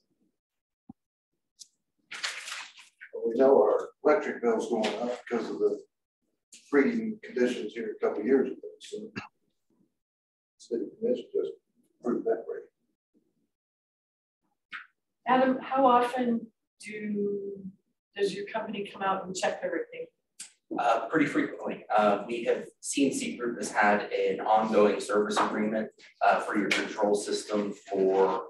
Well, we know our electric bill's going up because of the freezing conditions here a couple of years ago. So city commission just proved that way. Adam, how often does your company come out and check everything? Pretty frequently. We have CNC Group has had an ongoing service agreement for your control system for,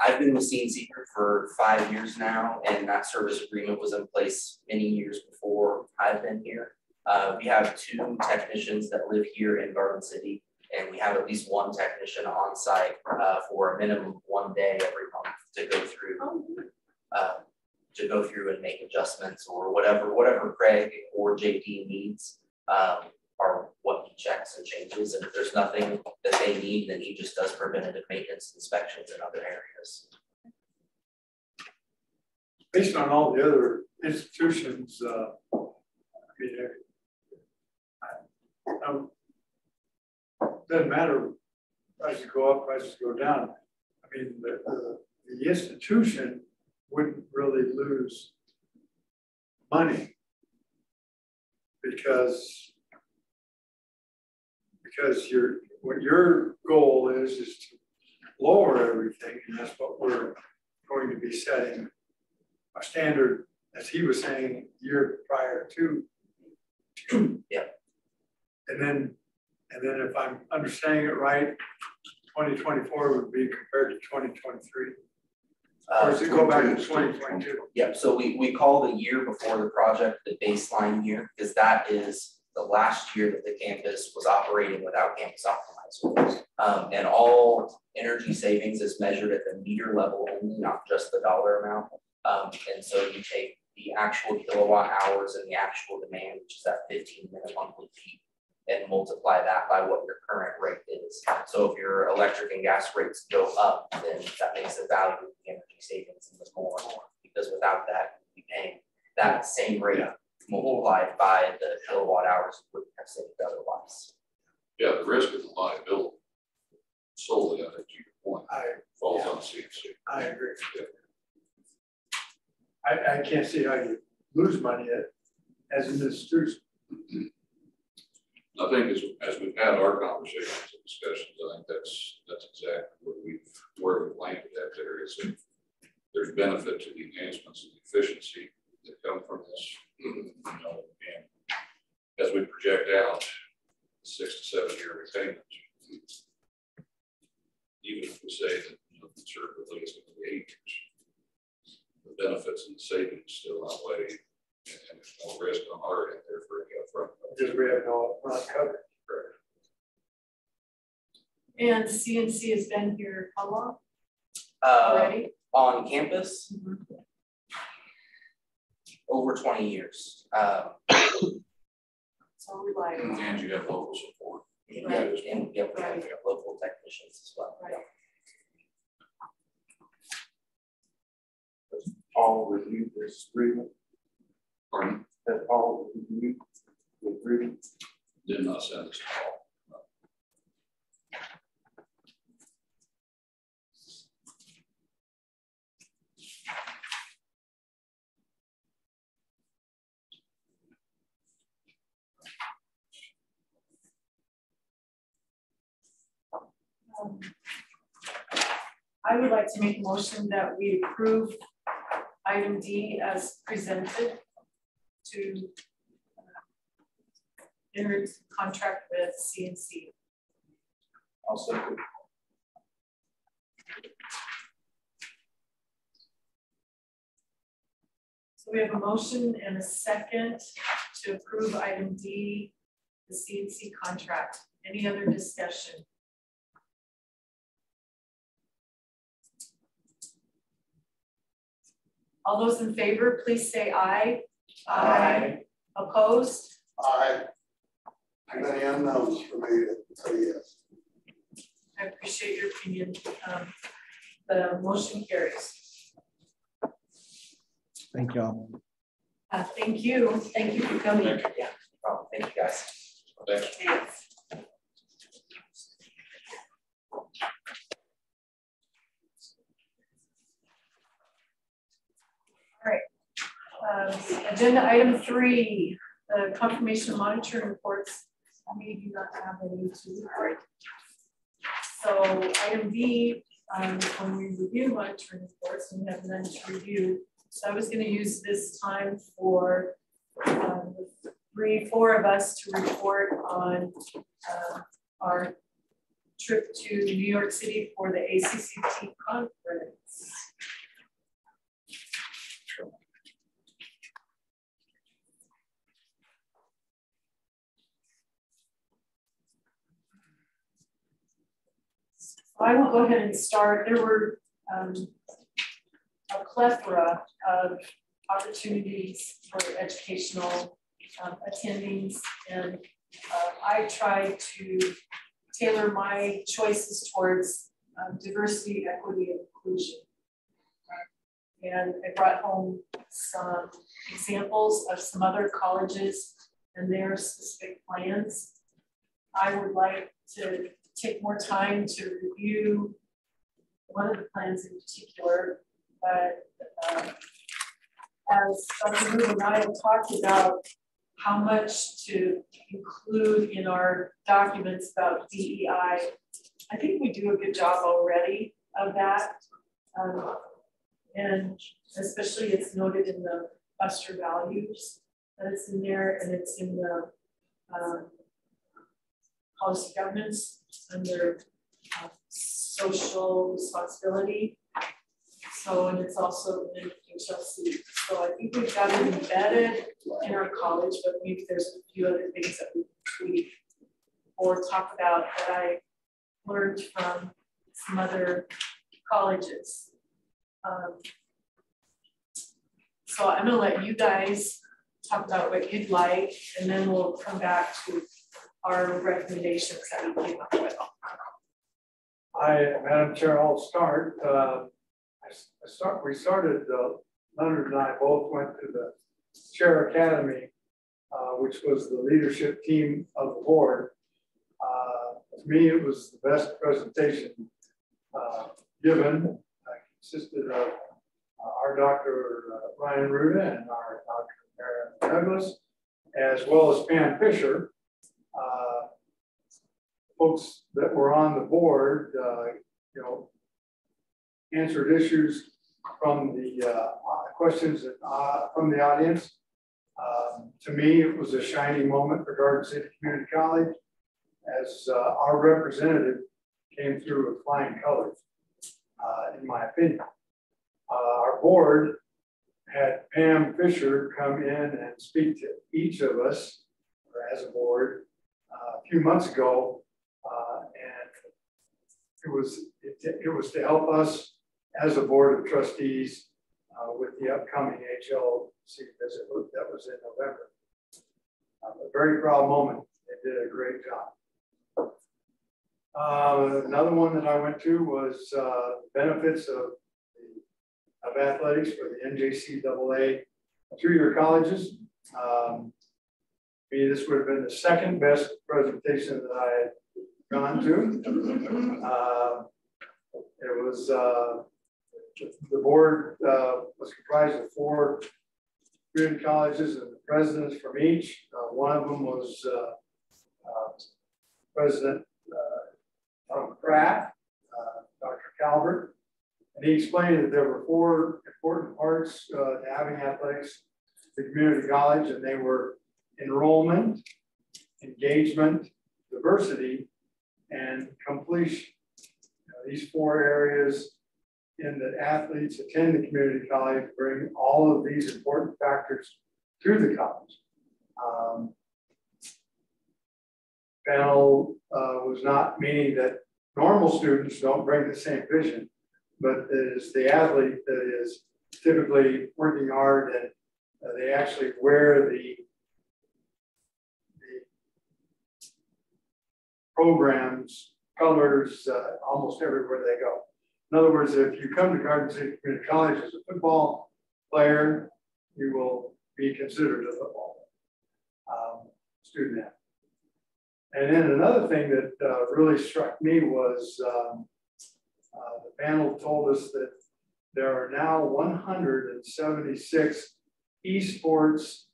I've been with CNC Group for 5 years now, and that service agreement was in place many years before I've been here. We have 2 technicians that live here in Garden City, and we have at least 1 technician on site for a minimum of 1 day every month to go through and make adjustments or whatever Craig or JD needs are what he checks and changes. And if there's nothing that they need, then he just does preventative maintenance inspections in other areas. Based on all the other institutions, doesn't matter, prices go up, prices go down. I mean, the institution wouldn't really lose money because what your goal is to lower everything, and that's what we're going to be setting a standard, as he was saying, year prior to. Yeah. And then if I'm understanding it right, 2024 would be compared to 2023. Or does it go back to 2022? Yeah, so we call the year before the project the baseline year, because that is the last year that the campus was operating without campus optimizer. And all energy savings is measured at the meter level only, not just the dollar amount. And so you take the actual kilowatt hours and the actual demand, which is that 15-minute monthly peak, and multiply that by what your current rate is. So if your electric and gas rates go up, then that makes the value of the energy savings even more, because without that, you'd be paying that same rate multiplied by the kilowatt hours you wouldn't have saved otherwise. Yeah, the risk of the liability solely, I think, to your point, falls on CNC. I agree. Yeah. I can't see how you lose money as an institution. I think as we've had our conversations and discussions, I think that's exactly where we've landed at there. Is that there's benefit to the enhancements and efficiency that come from this. You know, and as we project out 6 to 7 year repayment, even if we say that, you know, conservatively it's going to be 8 years, the benefits and the savings still outweigh, and there's no risk on our end there for any upfront. Because we have no upfront coverage. Correct. And CNC has been here how long already? On campus, over 20 years. So reliable. And you have local support. And we have local technicians as well. Right. All reviewed this agreement. Pardon? That all reviewed the agreement. Did not send us a call. I would like to make a motion that we approve item D as presented to enter into contract with CNC. I'll second. So we have a motion and a second to approve item D, the CNC contract. Any other discussion? All those in favor, please say aye. Aye. Opposed? Aye. Too many unknowns for me to say yes. I appreciate your opinion. The motion carries. Thank y'all. Thank you. Thank you for coming. Yeah, no problem. Thank you guys. Thanks. Thanks. Agenda item 3, the confirmation monitoring reports. We do not have any to report. So item B, when we review monitoring reports, we have none to review. So I was going to use this time for 4 of us to report on our trip to New York City for the ACCT conference. I will go ahead and start. There were a plethora of opportunities for educational attendings, and I tried to tailor my choices towards diversity, equity, and inclusion. And I brought home some examples of some other colleges and their specific plans. I would like to take more time to review one of the plans in particular, but as Dr. Wu and I have talked about how much to include in our documents about DEI, I think we do a good job already of that. And especially it's noted in the Buster values that it's in there, and it's in the policy governance under social responsibility. So, and it's also in HLC. So I think we've got it embedded in our college, but maybe there's a few other things that we can tweak or talk about that I learned from some other colleges. So I'm going to let you guys talk about what you'd like, and then we'll come back to our recommendations that we came up with. Madam Chair, I'll start. We started, Leonard and I both went to the Chair Academy, which was the leadership team of the board. To me, it was the best presentation given. Consisted of our Dr. Ryan Ruda and our Dr. Aaron Douglas, as well as Pam Fisher. Folks that were on the board, answered issues from the questions from the audience. To me, it was a shining moment for Garden City Community College, as our representative came through with flying colors, in my opinion. Our board had Pam Fisher come in and speak to each of us, or as a board, a few months ago, and it was to help us as a board of trustees with the upcoming HLC visit that was in November. A very proud moment. They did a great job. Another one that I went to was benefits of athletics for the NJCAA 2-year colleges. This would have been the second best presentation that I had gone to. It was the board was comprised of 4 community colleges and the presidents from each. One of them was President Tom Pratt, Dr. Calvert, and he explained that there were 4 important parts to having athletics at the community college, and they were enrollment, engagement, diversity, and completion. These 4 areas in that athletes attend the community college bring all of these important factors to the college. Panel was not meaning that normal students don't bring the same vision, but it is the athlete that is typically working hard, and they actually wear the program's colors almost everywhere they go. In other words, if you come to Garden City Community College as a football player, you will be considered a football student athlete. And then another thing that really struck me was the panel told us that there are now 176 esports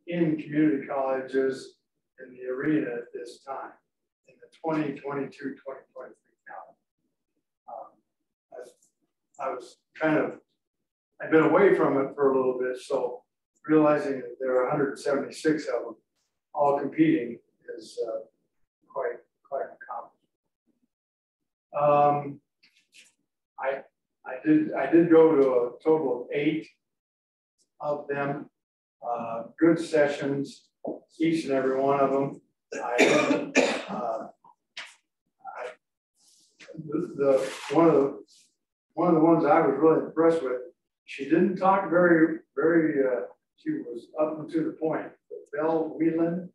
in community colleges in the arena at this time in the 2022-2023 calendar. I was I've been away from it for a little bit, so realizing that there are 176 of them all competing is quite an accomplishment. I did go to a total of 8 of them, good sessions, each and every one of them. One of the ones I was really impressed with, she didn't talk very, she was up and to the point. Belle Whelan,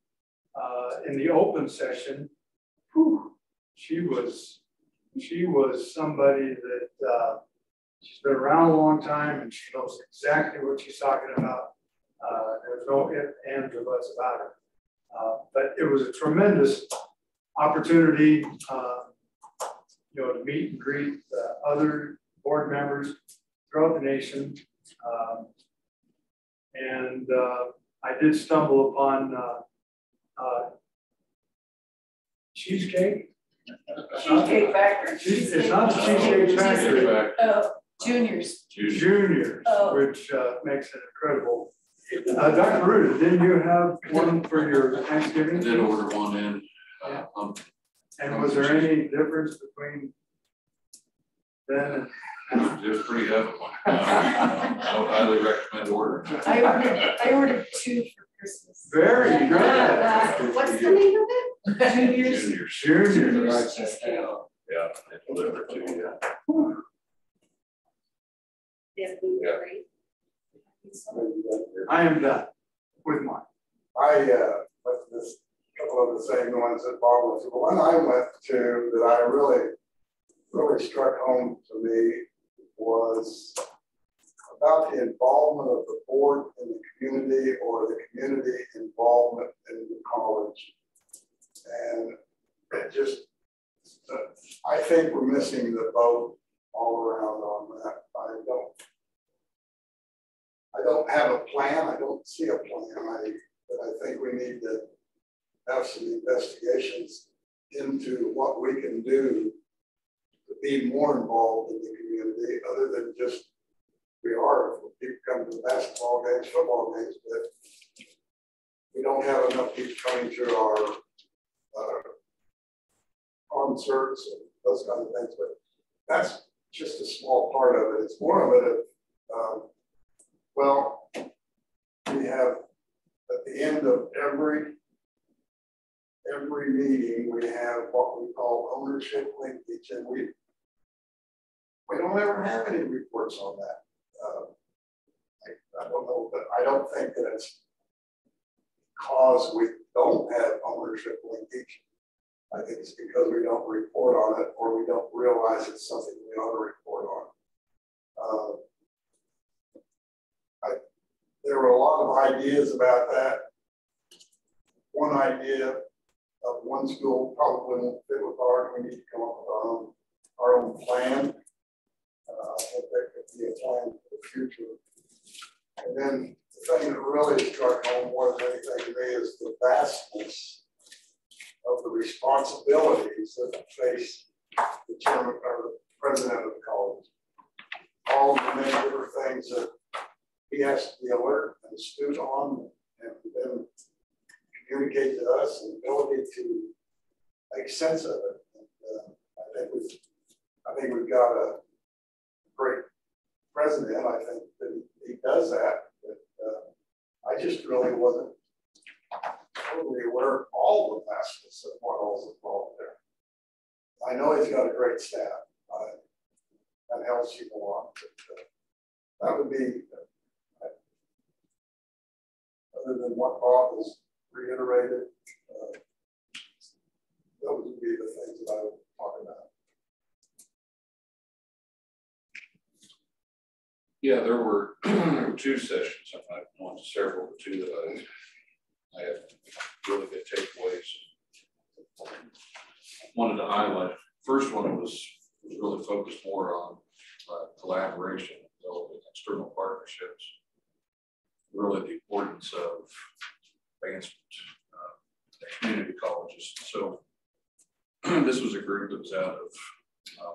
in the open session, she was somebody that she's been around a long time and she knows exactly what she's talking about. There's no ifs, ands, or buts about it. But it was a tremendous opportunity, to meet and greet other board members throughout the nation. And I did stumble upon cheesecake. Cheesecake Factory. It's not the Cheesecake Factory. Juniors. Juniors, which makes it incredible. Dr. Ruda, didn't you have one for your Thanksgiving? I did order one in. And was there any difference between then and it was pretty heavy. I would highly recommend ordering. I ordered 2 for Christmas. Very good. What's the name of it? Juniors. Yeah, they delivered to you. I am done with mine. I went to this couple of the same ones that Bob was. The one I went to that I really struck home to me was about the involvement of the board in the community or the community involvement in the college. And it just, I think we're missing the boat all around on that. I don't have a plan. I don't see a plan. But I think we need to have some investigations into what we can do to be more involved in the community, other than just people come to basketball games, football games, but we don't have enough people coming to our concerts and those kind of things. But that's just a small part of it. It's more of it. Well, we have at the end of every meeting, we have what we call ownership linkage, and we don't ever have any reports on that. I don't know, but I don't think that it's because we don't have ownership linkage. I think it's because we don't report on it, or we don't realize it's something we ought to report on. There were a lot of ideas about that. One idea of one school probably won't fit with ours. We need to come up with our own plan. I think that could be a plan for the future. And then the thing that really struck home more than anything to me is the vastness of the responsibilities that face the chairman or the president of the college. All the many different things that he has to be alert and astute on, and then communicate to us, and ability to make sense of it. And, I think we've got a great president. I think that he does that. But I just really wasn't totally aware of all the vastness of what all's involved there. I know he's got a great staff. That helps people a lot. But, that would be, other than what Bob has reiterated, those would be the things that I would talk about. Yeah, there were 2 sessions. I went to several, but 2 that I had really good takeaways. Wanted to highlight. First one was really focused more on collaboration, developing external partnerships. really the importance of advancement at community colleges. So this was a group that was out of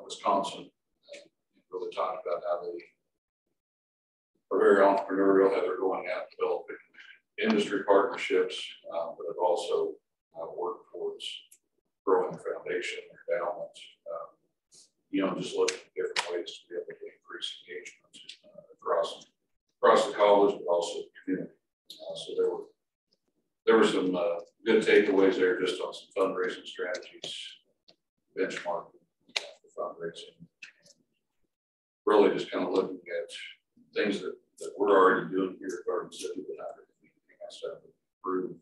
Wisconsin, and really talked about how they are very entrepreneurial, how they're going out developing industry partnerships, but have also worked towards growing their foundation, their endowment, just looking at different ways to be able to increase engagement across the college, but also the community. So there were some good takeaways there just on some fundraising strategies, benchmarking for fundraising, really just kind of looking at things that we're already doing here at Garden City, but not really anything else to improve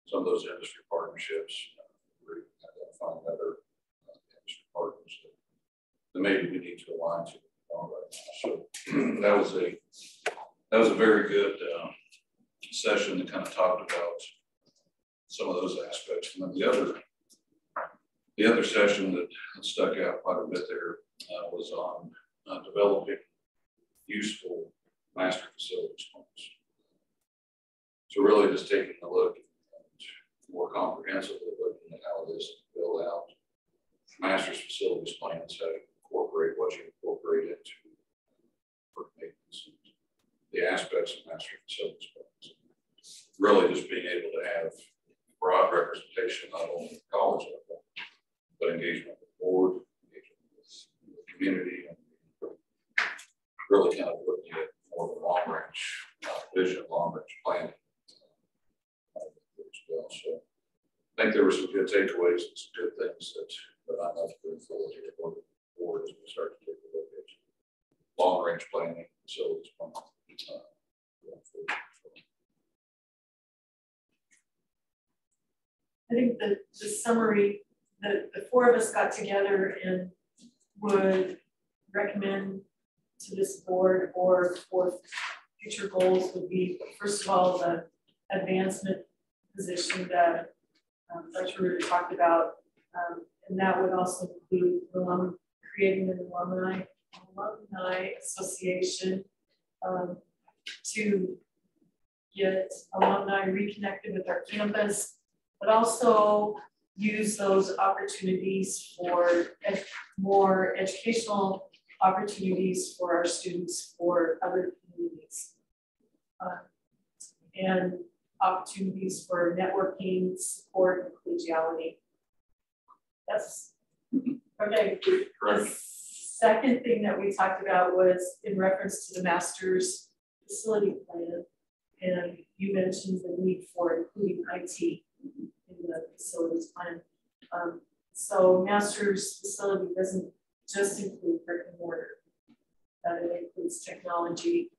some of those industry partnerships, identifying other industry partners that maybe we need to align to right now. So that was a very good session that kind of talked about some of those aspects. And then the other session that stuck out quite a bit there was on developing useful master facilities plans. So really just taking a look and more comprehensively looking at how it is to build out master's facilities plans, how to incorporate what you incorporate into for maintenance and the aspects of master facilities plans. Really just being able to have broad representation, not only at the college level, but engagement with the board, engagement with the community, and really kind of looking at more of a long range vision, long range planning as well. So I think there were some good takeaways and some good things that I'm looking forward to going forward as we start to take a look at long range planning, facilities planning. I think the summary, the four of us got together and would recommend to this board or for future goals would be, first of all, the advancement position that Dr. Ruder talked about. And that would also include creating an alumni association to get alumni reconnected with our campus, but also use those opportunities for more educational opportunities for our students for other communities, and opportunities for networking, support, and collegiality. That's okay. The second thing that we talked about was in reference to the master's facility plan, and you mentioned the need for including IT in the facilities plan. So master's facility doesn't just include brick and mortar, that it includes technology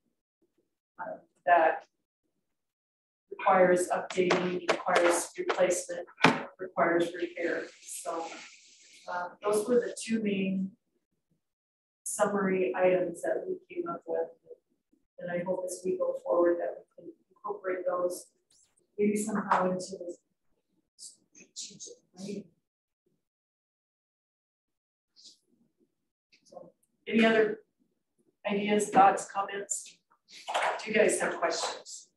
that requires updating, requires replacement, requires repair. So those were the two main summary items that we came up with. And I hope as we go forward that we can incorporate those maybe somehow into the strategic plan. So any other ideas, thoughts, comments? Do you guys have questions?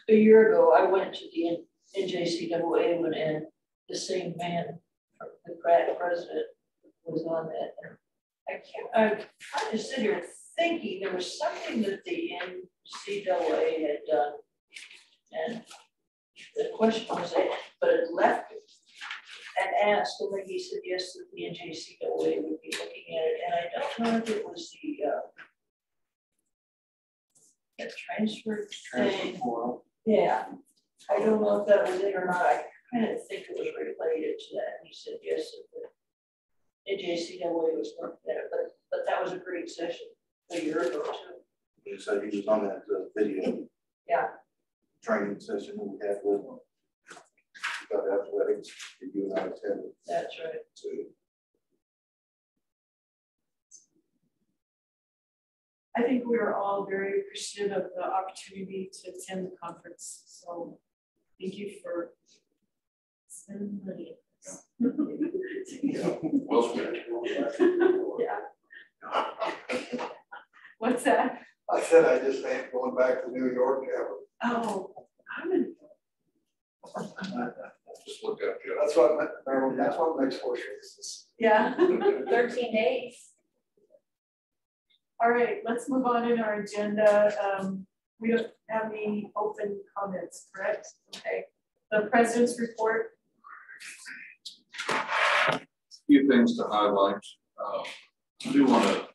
A year ago, I went to the NJCAA when and the same man, the president, was on that. I kind of sit here thinking there was something that the NCAA had done, and the question was, but it left it and asked, and then he said yes, that the NJCAA would be looking at it, and I don't know if it was the transfer thing. Yeah, I don't know if that was it or not. I kind of think it was related to that. And he said yes, that the NJCAA was looking at it, but that was a great session a year ago too. He said he was on that video. Yeah. Training session that we had with about athletics that you and I attended. That's right. Too. I think we are all very appreciative of the opportunity to attend the conference. So thank you for spending money. Yeah, well spent. Yeah. What's that? I said I just ain't going back to New York ever. Oh, I'm in. Just look up here. That's what makes horse races. Yeah. 13 days. All right, let's move on in our agenda. We don't have any open comments, correct? Okay. The president's report. A few things to highlight. I do want to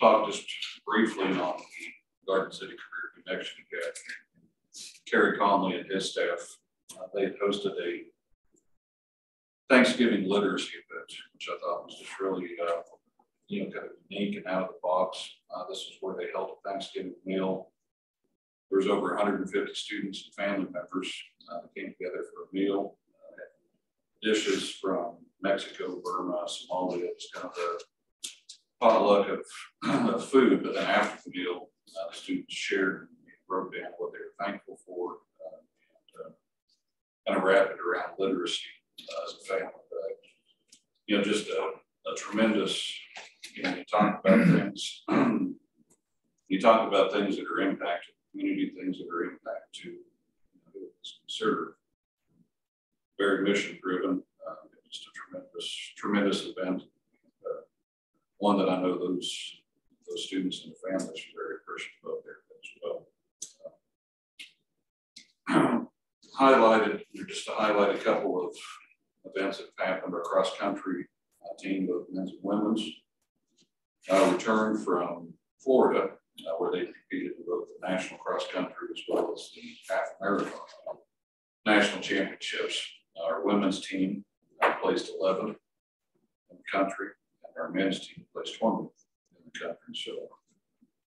talk just briefly on the Garden City Career Connection Academy. Terry Conley and his staff, they hosted a Thanksgiving literacy event, which I thought was just really, kind of unique and out of the box. This is where they held a Thanksgiving meal. There was over 150 students and family members that came together for a meal. Dishes from Mexico, Burma, Somalia, just kind of a potluck of food. But then after the meal, the students shared and wrote down what they were thankful for, and kind of wrapped it around literacy as a family. Just a tremendous, you talk about things, you talk about things that are impacting community, things that are impact to serve. Very mission driven, just a tremendous event. One that I know those students and the families are very appreciative of there as well. Highlighted, just to highlight a couple of events that have happened. Our cross country team, both men's and women's, returned from Florida, where they competed in both the national cross country as well as the half marathon national championships. Our women's team placed 11th in the country, and our men's team placed 20th in the country. So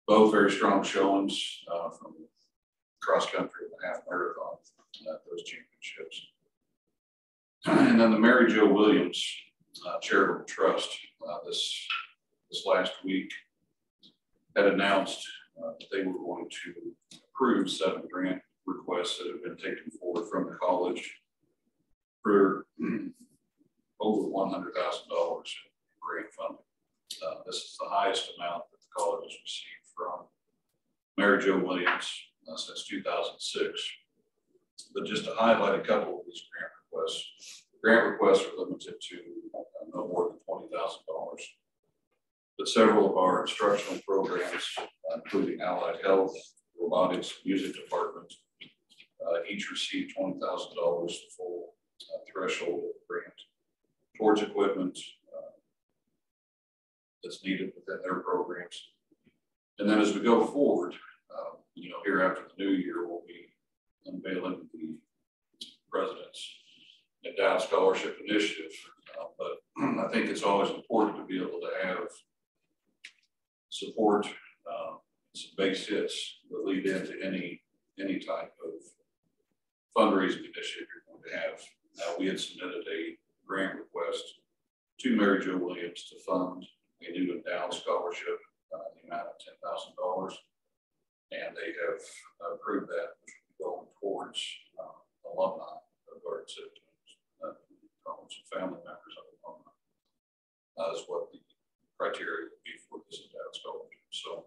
both very strong showings from cross country and the half marathon at those championships. And then the Mary Jo Williams Charitable Trust this last week had announced that they were going to approve 7 grant requests that have been taken forward from the college for over $100,000 in grant funding. This is the highest amount that the college has received from Mary Jo Williams since 2006. But just to highlight a couple of these grant requests are limited to no more than $20,000. But several of our instructional programs, including allied health, robotics, music department, each received $20,000 full threshold of grant towards equipment that's needed within their programs. And then as we go forward, here after the new year, we'll be unveiling the President's Endowed Scholarship Initiative. But I think it's always important to be able to have support, some base hits that lead into any type of fundraising initiative you're going to have. We had submitted a grant request to Mary Jo Williams to fund a new endowed scholarship in the amount of $10,000. And they have approved that, which will be going towards alumni of Garden City, family members of alumni, is what the criteria would be for this endowed scholarship. So,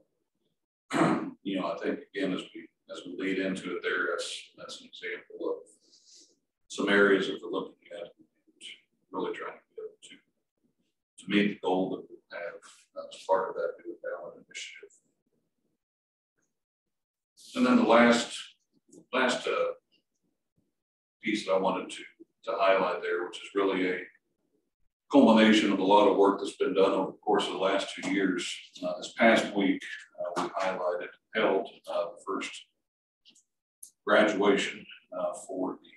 I think again, as we lead into it there, that's an example of some areas that we're looking at and really trying to be able to meet the goal that we have as part of that new endowment initiative. And then the last piece that I wanted to highlight there, which is really a culmination of a lot of work that's been done over the course of the last 2 years. This past week, we held the first graduation for the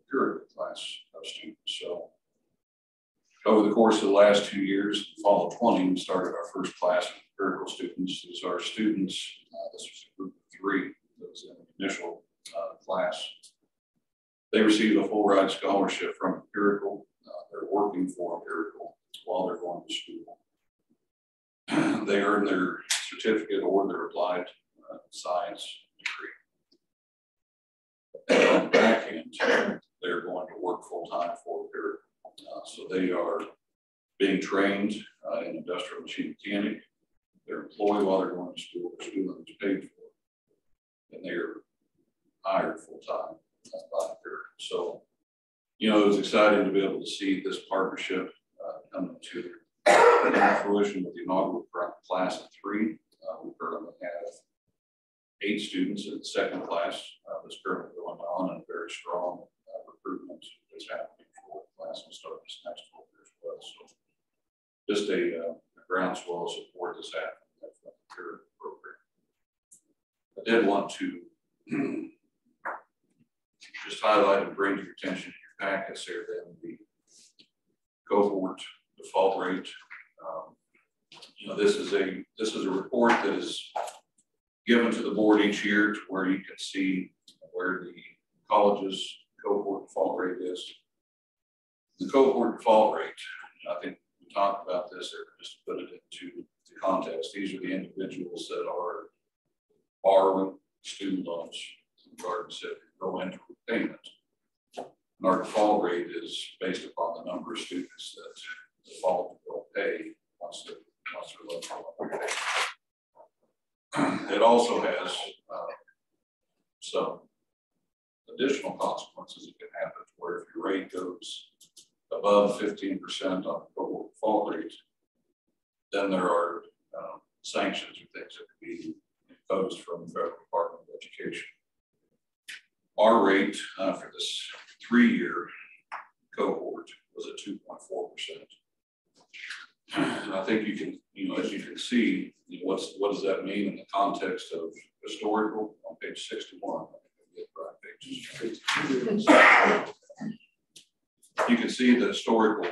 empirical class of students. So over the course of the last 2 years, in the fall of 20, we started our first class of empirical students. These are students, this was a group of 3 that was in the initial class. They received a full ride scholarship from empirical. They're working for empirical while they're going to school. They earn their certificate or their applied science degree. And on the back end, they're going to work full time for empirical. So they are being trained in industrial machine mechanic, they're employed while they're going to school, their schooling is paid for, and they're hired full-time by the period. So, you know, it was exciting to be able to see this partnership come to fruition with the inaugural class of 3. We currently have 8 students in the second class that's currently going on, and very strong recruitment that's happening for the class will start this next school year as well. So just a groundswell of support that's happening from the current program. I did want to just highlight and bring to your attention in your packets here then the cohort default rate. You know, this is a report that is given to the board each year to where you can see where the college's cohort default rate is. The cohort default rate, I think we talked about this there, just to put it into the context. These are the individuals that are borrowing student loans from Garden City, go into repayment. And our default rate is based upon the number of students that default will pay once they're loan. It also has some additional consequences that can happen, where if your rate goes above 15% on the cohort default rate, then there are sanctions or things that can be imposed from the Federal Department of Education. Our rate for this 3-year cohort was at 2.4%. And I think you can, you know, as you can see, you know, what does that mean in the context of historical on page 61? You can see the historical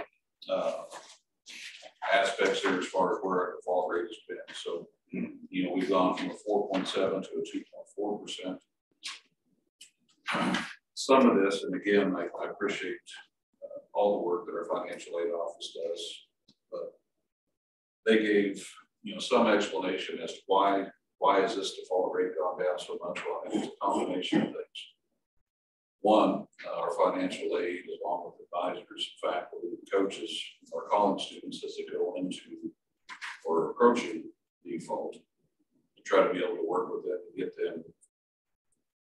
aspects there as far as where our default rate has been. So, you know, we've gone from a 4.7 to a 2.4%. Some of this, and again, I appreciate all the work that our financial aid office does, but they gave, you know, some explanation as to why is this default rate gone down so much. Well, I think it's a combination of things. One, our financial aid, along with advisors, faculty, and coaches, are calling students as they go into or approaching default to try to be able to work with them and get them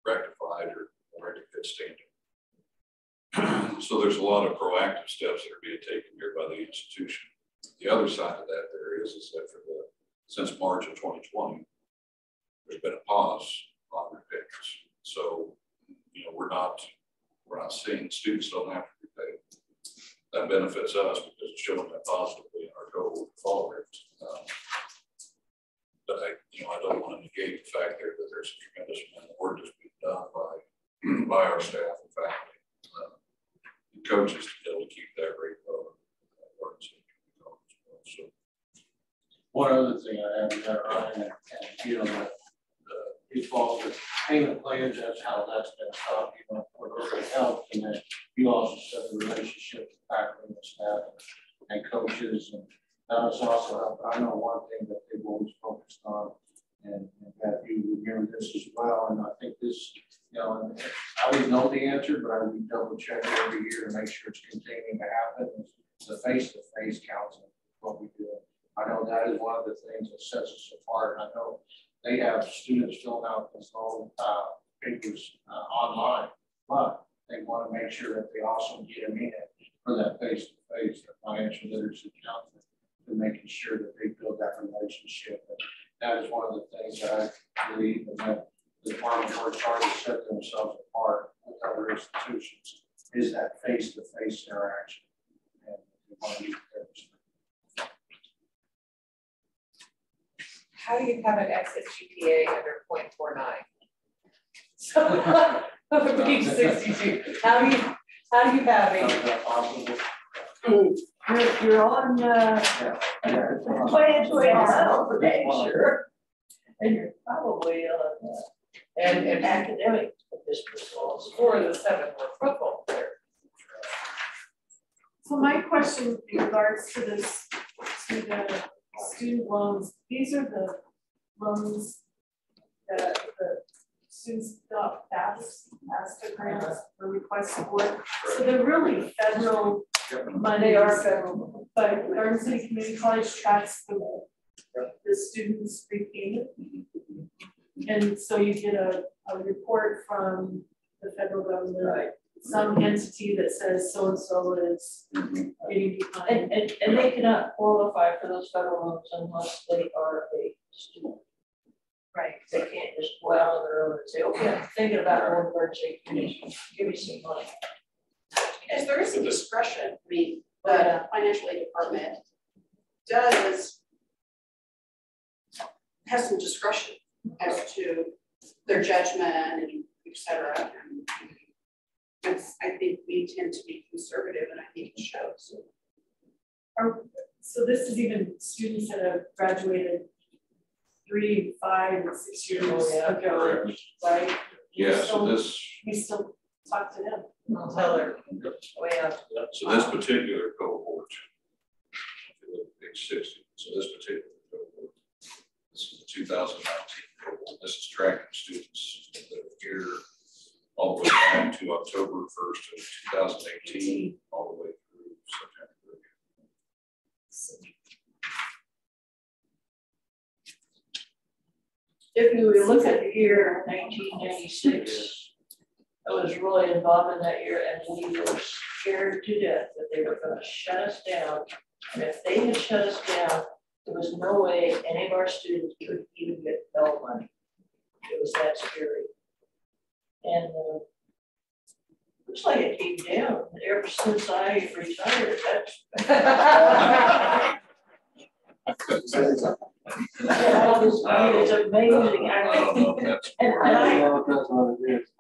rectified or into good standing. So there's a lot of proactive steps that are being taken here by the institution. The other side of that there is that since March of 2020, there's been a pause on repayments. So, you know, we're not seeing students don't have to repay. That benefits us because it's showing that positively in our cohort default rate. But I don't want to negate the fact there that there's a tremendous amount of work that's being done by our staff and faculty and coaches to be able to keep that rate low. So, one other thing I have, Ryan, and you know, the default with payment plans, that's how that's been stopped, you know, for the help, and then you also set the relationship with faculty and staff and coaches, and that was also helped. But I know one thing that they've always focused on, and that you reviewed this as well, and I think this, you know, I always know the answer, but I would double check every year to make sure it's continuing to happen. It's the face-to-face counseling, what we do. I know that is one of the things that sets us apart. And I know they have students filling out this whole papers online, but they want to make sure that they also get them in for that face-to-face, the financial literacy counseling, to making sure that they build that relationship. And that is one of the things that I believe that the department works hard to set themselves apart with other institutions, is that face-to-face interaction. And we want to use that. How do you have an exit GPA under 0.49? So, over page 62, how do you have it? You're on financial aid now, sure. And you're probably on and academic dismissals for the 7 more football players. So my question in regards to this, to the student loans, these are the loans that the students got FAFSA grants or requests for. So they're really federal money. They are federal. But Garden City Community College tracks the the students' repayment. And so you get a report from the federal government, Right. some entity that says so-and-so is getting behind. And they cannot qualify for those federal loans unless they are a student. Right. They can't just go out on their own and say, okay, I'm thinking about one emergency, give me some money. As there is some discretion, I mean, the financial aid department has some discretion as to their judgment and et cetera. And I think we tend to be conservative, and I think it shows. So this is even students that have graduated 3, 5, and 6 years ago, right? Yeah, so this. We still talk to them. I'll tell her. Oh, yeah. So this particular cohort, page 60, so this particular cohort, this is the 2019 cohort. This is tracking students that are here all the way back to October 1st of 2018, all the way through September. If you look at the year 1996, I was really involved in that year, and we were scared to death that they were going to shut us down. And if they had shut us down, there was no way any of our students could even get Pell money. It was that scary. And looks like it came down ever since I retired. It's amazing.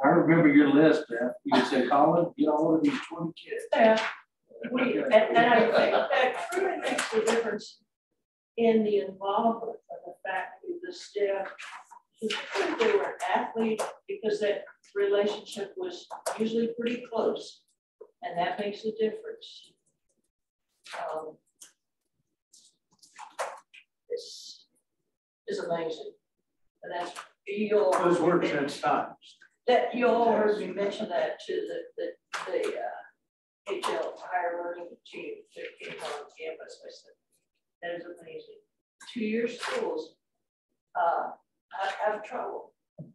I remember your list, man. You said, Colin, you don't want to be 20 kids. Yeah. And I think that truly makes the difference in the involvement of the faculty, the staff. They were athletes because that relationship was usually pretty close, and that makes a difference. This is amazing, and that's those were tense times. That you all heard me mention that to the HL higher learning team that came on campus. I said, that is amazing. 2-year schools have trouble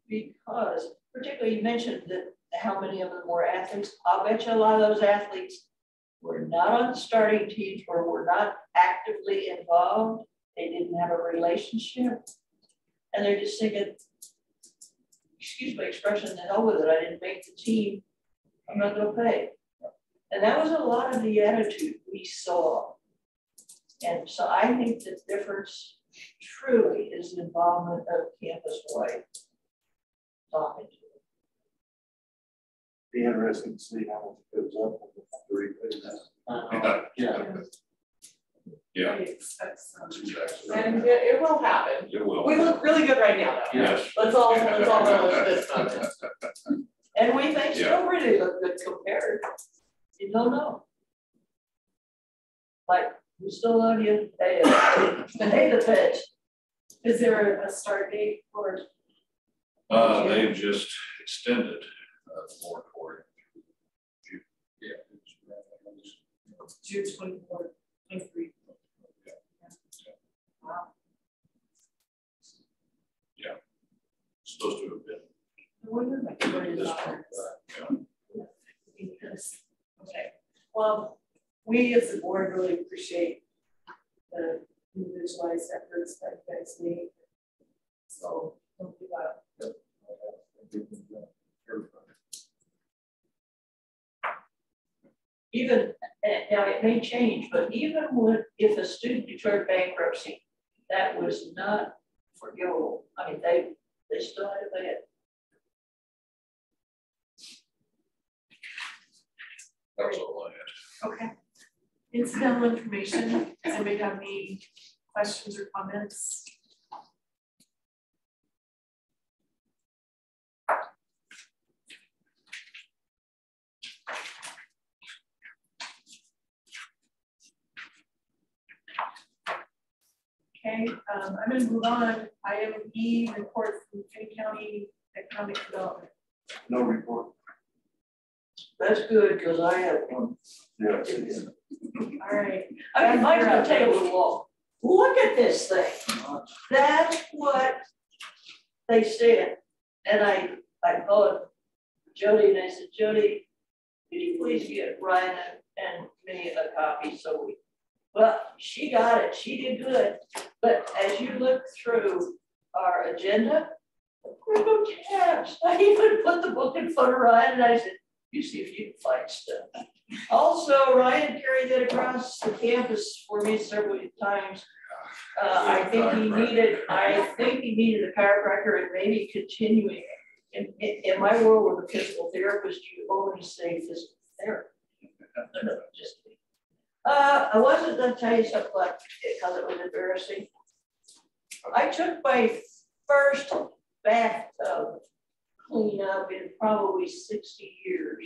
because, particularly you mentioned that how many of them were athletes. I'll bet you a lot of those athletes were not on the starting teams or were not actively involved. They didn't have a relationship. And they're just thinking, excuse my expression, the hell with it. I didn't make the team. I'm not going to pay. And that was a lot of the attitude we saw. And so I think the difference truly is the involvement of campus-wide talking to them. Be interesting to see how it goes up with the repayments. Yeah. And it will happen. It will. We look really good right now, though. Yes. Let's all relish this moment. And we may still really look good compared. You don't know. Like, we still love you. Pay the pitch. Is there a start date for? They've just extended the moratorium. June 24th, 23. Wow. Yeah. Supposed to have been. I wonder if I could because, okay. Well, we as a board really appreciate the individualized efforts that you guys make. So don't give up. Even, now it may change, but even if a student declared bankruptcy, that was not forgivable. I mean, they still had to pay it. That's all I had. Okay. Incidental information. Does anybody have any questions or comments? Okay, I'm going to move on. Item E, report from Kenny County Economic Development. No report. That's good, because I have one. Yeah. All right. I mean, mine's gonna take a little long. look at this thing. That's what they said. And I called Jody and I said, Jody, could you please get Ryan and me a copy? So well, she got it. She did good. But as you look through our agenda, there are no tabs. I even put the book in front of Ryan and I said, you see if you can find stuff. Also, Ryan carried that across the campus for me several times. I think he needed a chiropractor and maybe continuing. In my world with a physical therapist, you only say physical therapy. No, just kidding. I wasn't going to tell you something because it was embarrassing. I took my first bathtub cleanup in probably 60 years.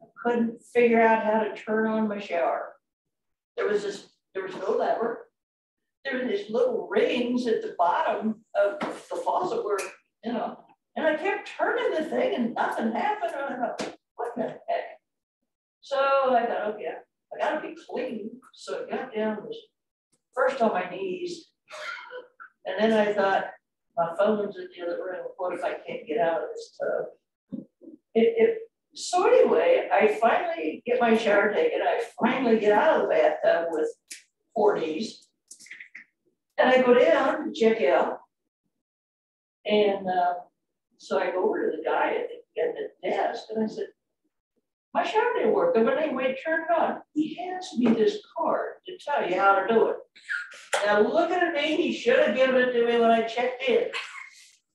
I couldn't figure out how to turn on my shower. There was no lever. There were these little rings at the bottom of the faucet where, and I kept turning the thing and nothing happened. I thought, what the heck? So I thought, okay, I gotta be clean. So I got down, was first on my knees. And then I thought, my phone's in the other room. What if I can't get out of this tub? So anyway, I finally get my shower taken. I finally get out of the bathtub with 4 knees. And I go down to check out. And so I go over to the guy at the desk and I said, my shower didn't work. And when they wait, turn it on. He hands me this card to tell you how to do it. Now look at me, he should have given it to me when I checked in.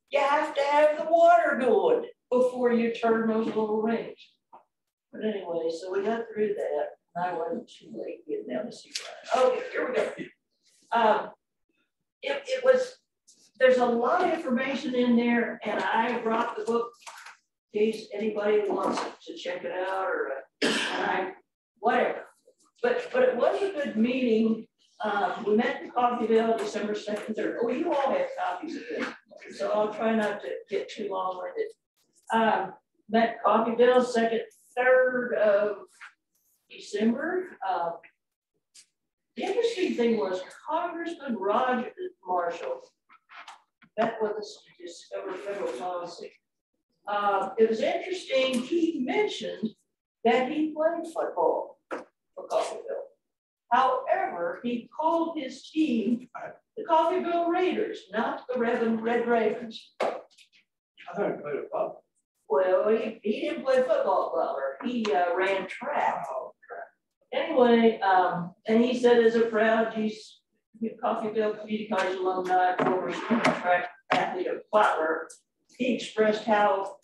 You have to have the water going before you turn those little rings. But anyway, so we got through that. And I wasn't too late getting down to see Ryan. Okay, here we go. It was, there's a lot of information in there, and I brought the book in case anybody wants to check it out or whatever. But it was a good meeting. We met in Coffeyville December 2nd, 3rd. Oh, you all have copies of it, so I'll try not to get too long with it. Met Coffeyville 2nd, 3rd of December. The interesting thing was Congressman Roger Marshall met with us to discover federal policy. It was interesting, he mentioned that he played football for Coffeyville. However, he called his team the Coffeyville Raiders, not the Red Ravens. I thought he played a football. Well, he didn't play football, brother. He ran track. Oh, track. Anyway, and he said as a proud Coffeyville Community College alumni, former track athlete of Butler, he expressed how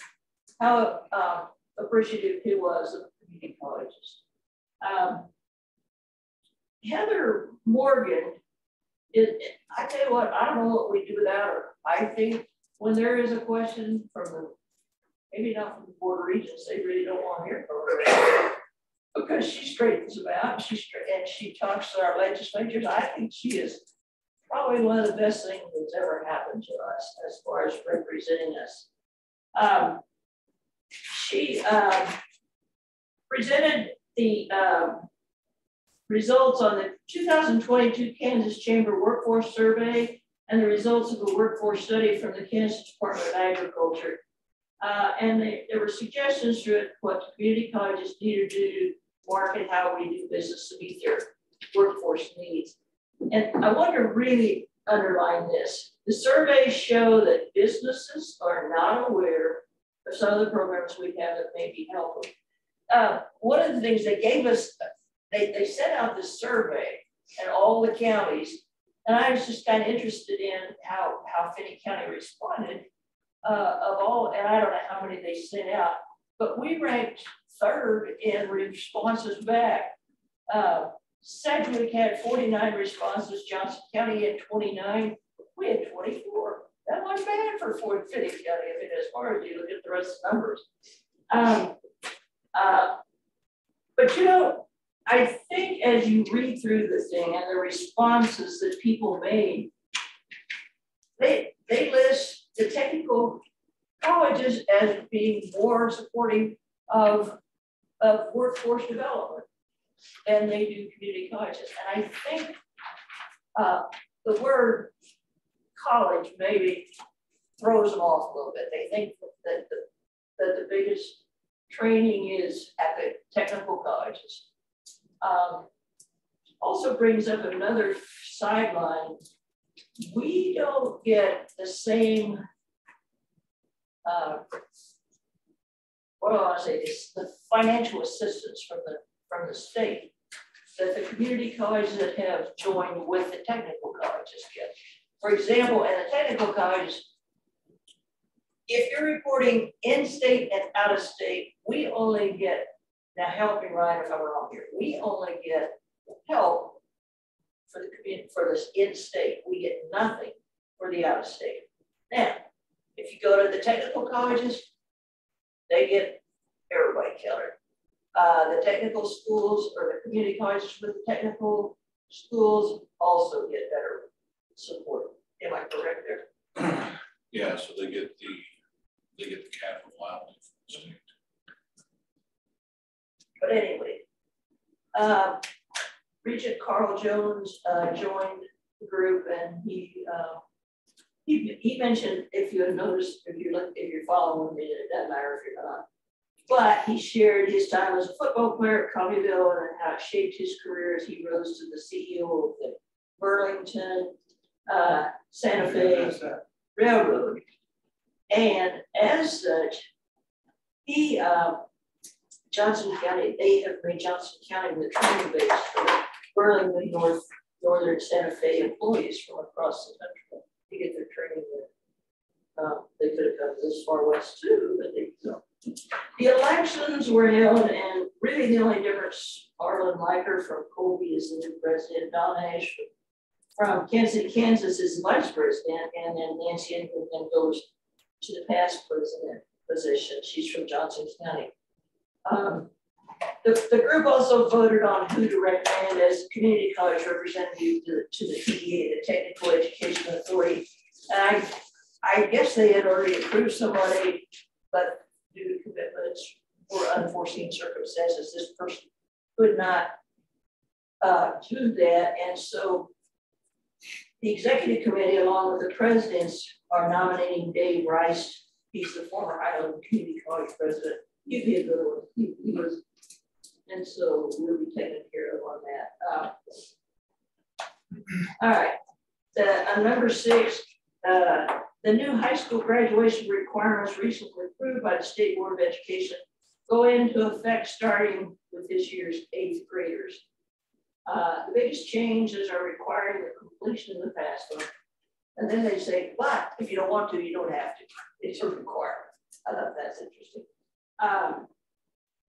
appreciative he was of community colleges. Heather Morgan, I tell you what, I don't know what we do without her. I think when there is a question from maybe not from the Board of Regents, they really don't want to hear from her. Because she straightens them out, and she talks to our legislatures. I think she is probably one of the best things that's ever happened to us as far as representing us. She presented the results on the 2022 Kansas Chamber Workforce Survey and the results of a workforce study from the Kansas Department of Agriculture. And there were suggestions to it what community colleges need to do to market how we do business to meet their workforce needs. And I want to really underline this. The surveys show that businesses are not aware of some of the programs we have that may be helpful. One of the things they gave us, they sent out this survey in all the counties, and I was just kind of interested in how Finney County responded of all, and I don't know how many they sent out, but we ranked 3rd in responses back. Sedgwick had 49 responses, Johnson County had 29, we had 24. That wasn't bad for Fort Finney County, I mean, as far as you look at the rest of the numbers. But you know, I think as you read through the thing and the responses that people made, they list the technical colleges as being more supportive of workforce development than they do community colleges. And I think The word college maybe throws them off a little bit. They think that the biggest training is at the technical colleges. Also brings up another sideline. We don't get the same, what do I want to say, the financial assistance from the state that the community colleges that have joined with the technical colleges get. For example, in the technical colleges, if you're reporting in-state and out-of-state, we only get, now help me Ryan if I'm wrong here, we only get help for the community, for this in-state. We get nothing for the out-of-state. Now, if you go to the technical colleges, they get everybody covered. The technical schools or the community colleges with the technical schools also get better support. Am I correct there? Yeah, so they get the capital outlay from the state. But anyway, Regent Carl Jones joined the group, and he mentioned, if you had noticed, if you're following me, it doesn't matter if you're not. But he shared his time as a football player at Coffeyville and how it shaped his career as he rose to the CEO of the Burlington Santa Fe Railroad. And as such, he, Johnson County, they have made Johnson County the training base for Burlington Northern Santa Fe employees from across the country to get their training there. They could have come this far west too, but they don't. The elections were held, and really the only difference, Arlen Leiker from Colby is the new president, Don Ash from Kansas City, Kansas is the vice president, and then Nancy England then goes to the past president position. She's from Johnson County. The group also voted on who to recommend as community college representative to the TEA, the Technical Education Authority. And I guess they had already approved somebody, but due to commitments or unforeseen circumstances, this person could not do that. And so the executive committee, along with the presidents, are nominating Dave Rice. He's the former Highland Community College president. He'd be a good one. He was, and so we'll be taken care of on that. All right, number 6, the new high school graduation requirements recently approved by the State Board of Education go into effect starting with this year's 8th graders. The biggest changes are requiring the completion of the FAFSA. And then they say, but if you don't want to, you don't have to. It's a requirement. I thought that's interesting.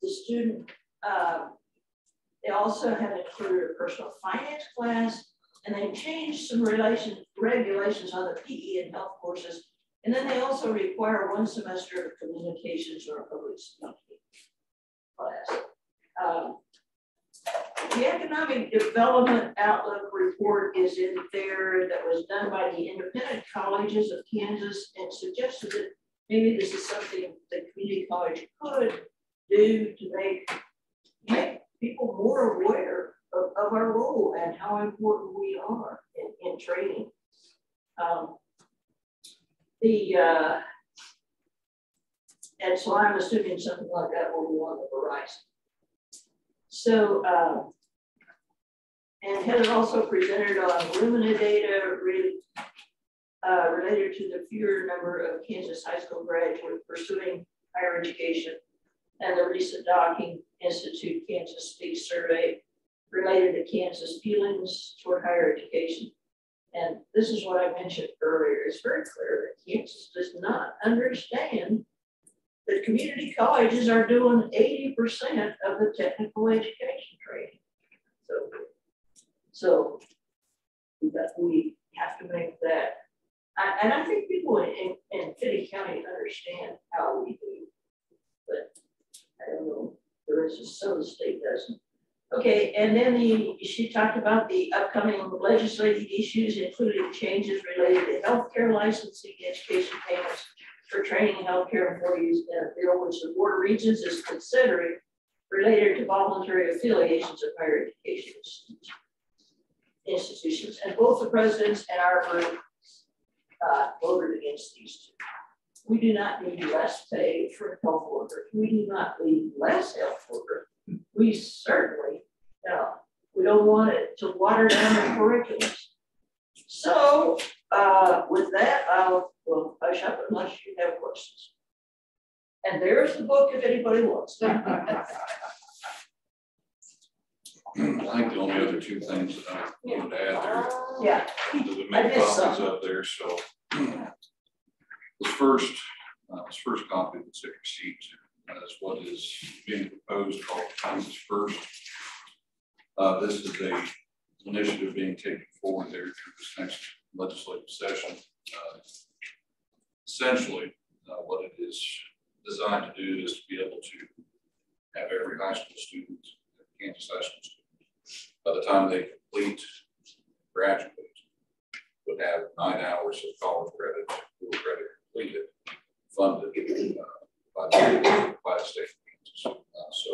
The student, they also have included a personal finance class, and they changed some regulations on the PE and health courses. And then they also require 1 semester of communications or public speaking class. The Economic Development Outlook report is in there that was done by the Independent Colleges of Kansas and suggested that maybe this is something the community college could do to make people more aware of our role and how important we are in training. And so I'm assuming something like that will be on the horizon. So, and Heather also presented on Lumina data related to the fewer number of Kansas high school graduates pursuing higher education, and the recent Docking Institute Kansas Speaks survey related to Kansas feelings toward higher education. And this is what I mentioned earlier. It's very clear that Kansas does not understand that community colleges are doing 80% of the technical education training. So we have to make that. And I think people in Fitty County understand how we do, but I don't know, the rest of some of the state doesn't. Okay, and then she talked about the upcoming legislative issues, including changes related to healthcare licensing, education payments for training healthcare employees, and a bill which the Board of Regents is considering related to voluntary affiliations of higher education institutions. institutions, and both the presidents and our group voted against these two. We do not need less pay for health workers. We do not need less health workers. We certainly, we don't want it to water down the curriculums. So with that, will hush up unless you have questions. And there's the book if anybody wants. I think the only other two things that I wanted to add there. Yeah. To make copies up there, so this first copy of the ticker sheet is what is being proposed called Kansas First. This is a initiative being taken forward there through this next legislative session. Essentially, what it is designed to do is to be able to have every high school student, Kansas high school student, by the time they complete, graduate, would have 9 hours of college credit, full credit completed, funded by the state of Kansas. So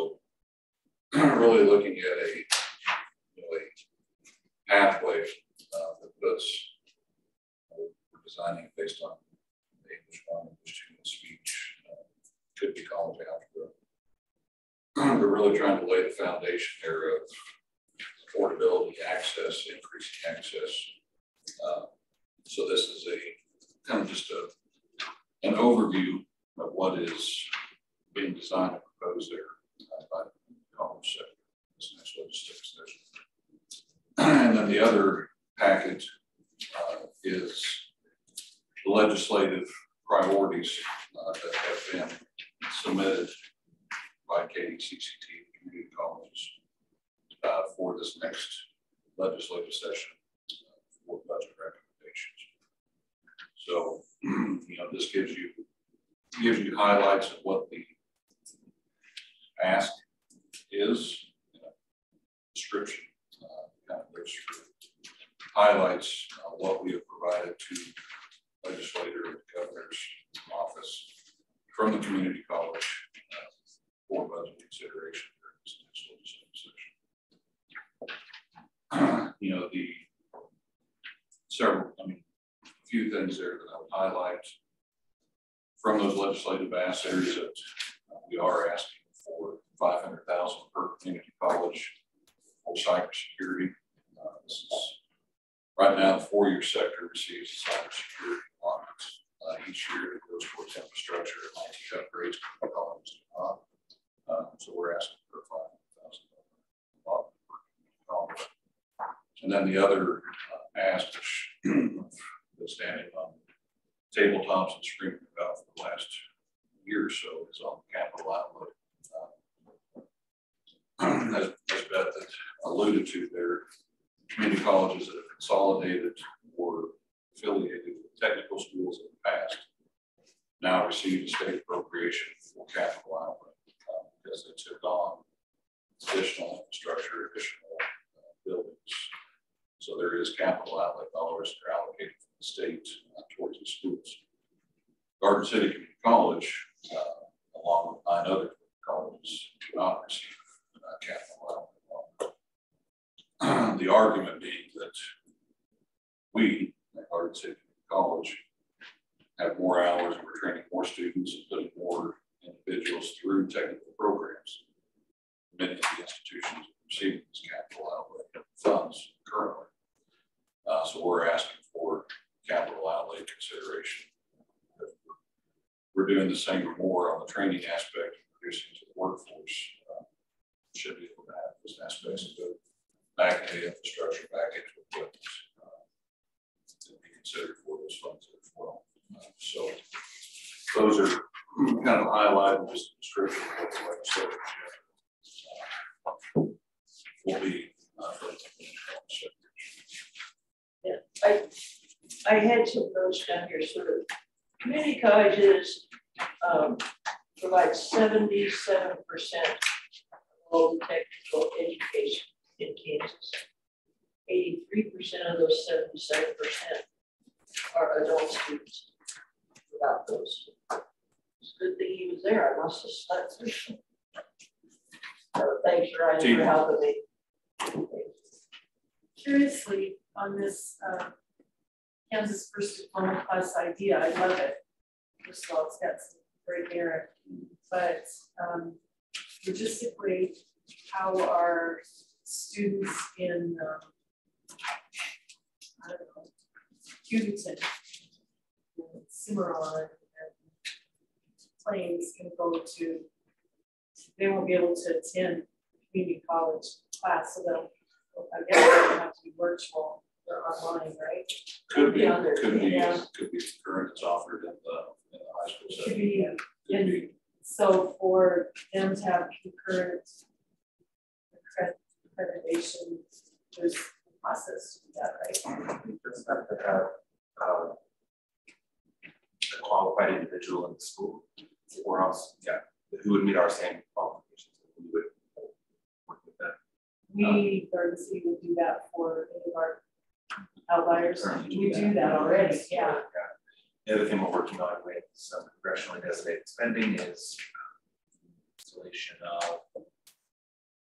really looking at a pathway that puts, we're designing based on the English 1, English 2, and speech, could be college algebra. We're really trying to lay the foundation there of affordability, access, increasing access. So this is a kind of just an overview of what is being designed and proposed there by the college sector. This next legislative session. And then the other packet is the legislative priorities that have been submitted by GCCC community colleges for this next legislative session for budget recommendations. So, this gives you highlights of what the ask is, description, kind of goes through, highlights what we have provided to legislator and governor's office from the community college for budget consideration during this next legislative session. The several, a few things there that I would highlight from those legislative asks areas that we are asking for $500,000 per community college for cybersecurity. This is right now the 4-year sector receives cybersecurity allotments each year. It goes towards infrastructure and IT upgrades for the colleges. So we're asking for $500,000 allotment per community college. And then the other ask, which standing on tabletops and screaming about for the last year or so, is on capital outlay. As Beth had alluded to, there community colleges that have consolidated or affiliated with technical schools in the past now receive a state appropriation for capital outlay because they took on additional infrastructure, additional buildings. So there is capital outlay dollars that are allocated from the state towards the schools. Garden City Community College, along with 9 other colleges, do not receive capital outlay. The argument being that we at Garden City College have more hours and we're training more students and putting more individuals through technical programs. Many of the institutions are receiving this capital outlay funds currently. So we're asking for capital outlay consideration. We're doing the same or more on the training aspect of producing to the workforce. Should be able to have those aspects of the back end infrastructure, back end equipment to be considered for those funds as well. So those are kind of highlighted as a description of what the legislative will be for the Yeah, I had some notes down here, sort of community colleges provide 77% of all the technical education in Kansas. 83% of those 77% are adult students without those. It's a good thing he was there. I must have slept through. Thanks, Ryan, for helping me. curiously on this Kansas First Diploma Class idea. I love it. First of all, it's got some great merit, but logistically, how are students in I don't know, Hughton, Cimarron, and Plains can go to, they won't be able to attend community college class, so they'll, I guess they'll have to be virtual or online, right? Could be Yeah. current that's offered in the high school Could setting. be, Could be. so for them to have concurrent accreditation, there's a process to do that, right? Just have to have a qualified individual in the school, or else, who would meet our same qualifications. We would work with them. We, Garden City, would do that for any of our outliers. We do that already, yeah. The other thing we're working on with some congressionally designated spending is installation of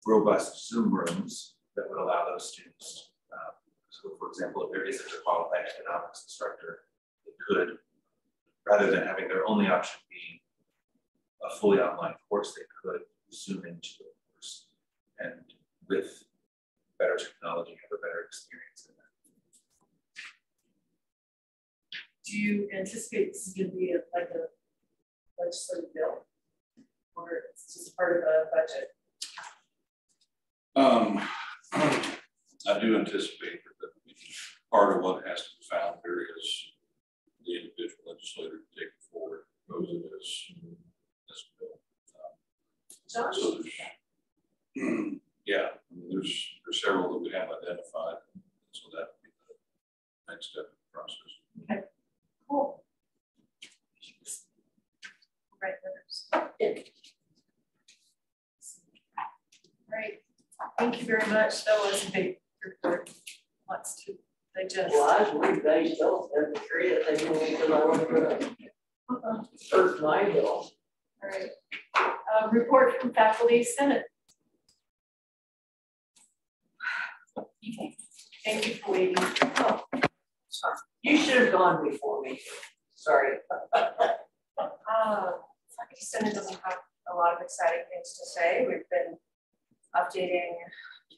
robust Zoom rooms that would allow those students. So, for example, if there is such a qualified economics instructor, it could, rather than having their only option being a fully online course, they could Zoom into the course and with better technology have a better experience in that. Do you anticipate this is going to be like a legislative bill, or it's just part of a budget? I do anticipate that part of what has to be found here is the individual legislator to take it forward, goes in this bill. Josh? So yeah, I mean, there's several that we have identified, so that would be the next step in the process. Okay, cool. Right, letters. Right. Thank you very much. That was a big report. Lots to digest. Well, I was worried about yourself and create it, they moved because I wanted to search my bill. All right. Report from faculty senate. Thank you for waiting. Oh, sorry. You should have gone before me. Sorry. Faculty Senate doesn't have a lot of exciting things to say. We've been updating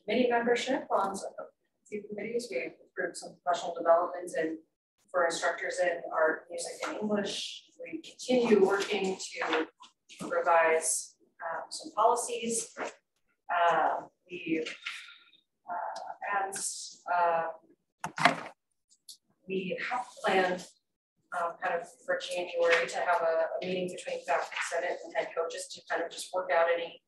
committee membership on some few committees. We've approved some professional developments and for instructors in art, music, and English. We continue working to revise some policies. We have planned kind of for January to have a meeting between faculty senate and head coaches to kind of just work out any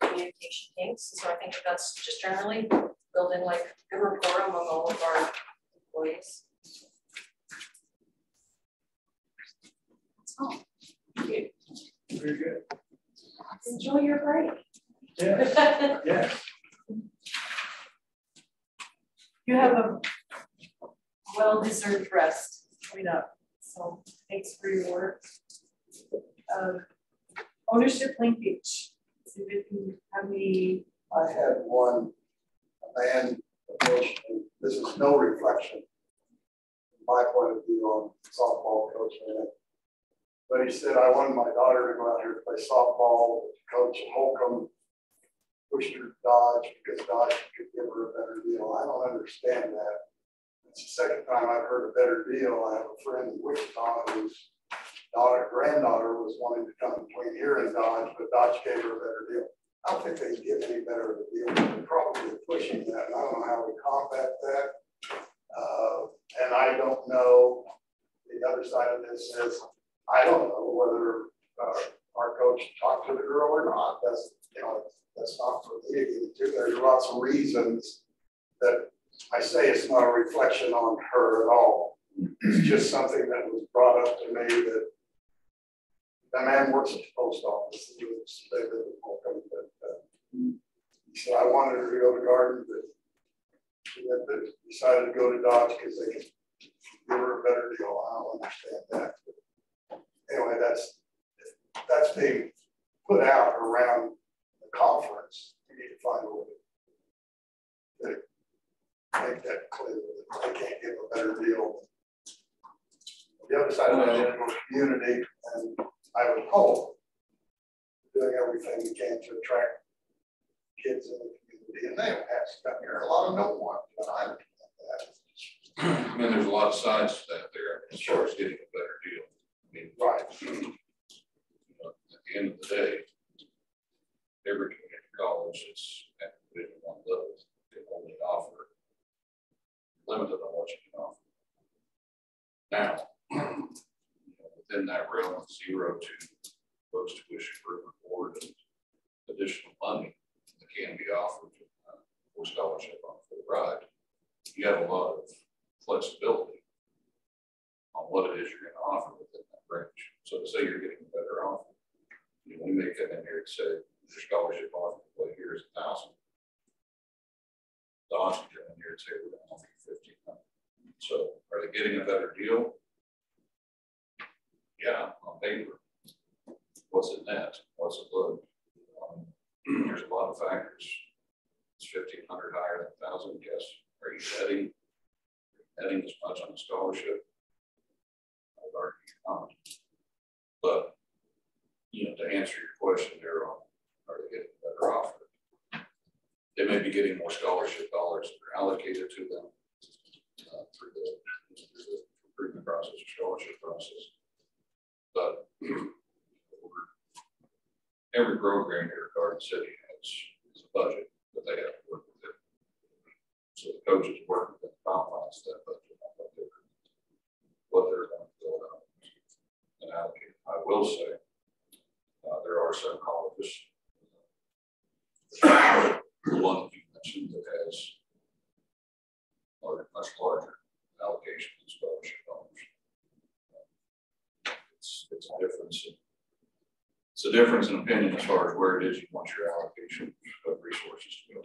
communication kinks. So I think that's just generally building like good rapport among all of our employees. That's all. Thank you. Very good. Enjoy your break. Yeah. Yeah. You have a well-deserved rest coming up. So thanks for your work. Ownership linkage. So if you have any. I had one man approach, and this is no reflection from my point of view on softball coaching. But he said, I wanted my daughter to go out here and play softball with Coach Holcomb, pushed her to Dodge because Dodge could give her a better deal. I don't understand that. It's the second time I've heard a better deal. I have a friend in Wichita whose granddaughter was wanting to come between here and Dodge, but Dodge gave her a better deal. I don't think they can give any better of a deal. They're probably pushing that. And I don't know how we combat that. And I don't know, the other side of this is, I don't know whether our coach talked to the girl or not. That's not for me to get into. There's lots of reasons that I say it's not a reflection on her at all. It's just something that was brought up to me that the man works at the post office. He said, I wanted her to go to Garden, but she decided to go to Dodge because they could give her a better deal. I don't understand that. But anyway, that's being put out around the conference. You need to find a way. make that clear that they can't give a better deal. The other side of that is the community, and I would hope doing everything we can to attract kids in the community, and they don't have to come here. A lot of them don't want to, and I understand that. I mean, there's a lot of sides to that there as far as getting a better deal. I mean, right. You know, at the end of the day, every community college is at Division I level can only offer limited on what you can offer. Now, you know, within that realm of 0 to post tuition board and additional money that can be offered for scholarship on full ride, you have a lot of flexibility on what it is you're going to offer within that range. So to say you're getting a better offer, you know, we may come in here and say your scholarship offer here is 1,000. The odds come in here and say we're going to offer you 1,500. So are they getting a better deal? Yeah, on paper. What's it net? What's it look? There's a lot of factors. It's 1,500 higher than 1,000. Yes. Are you heading as much on a scholarship? I would argue you're not. But you know, to answer your question there on are they getting a better offer? They may be getting more scholarship dollars that are allocated to them through the recruitment process or scholarship process. But every program here at Garden City has a budget that they have to work with. So the coaches work with the confines that budget on what they're going to build out and allocate. I will say there are some colleges, the one that you mentioned that has much larger allocation of scholarship dollars. It's a difference. It's a difference in opinion as far as where it is you want your allocation of resources to go.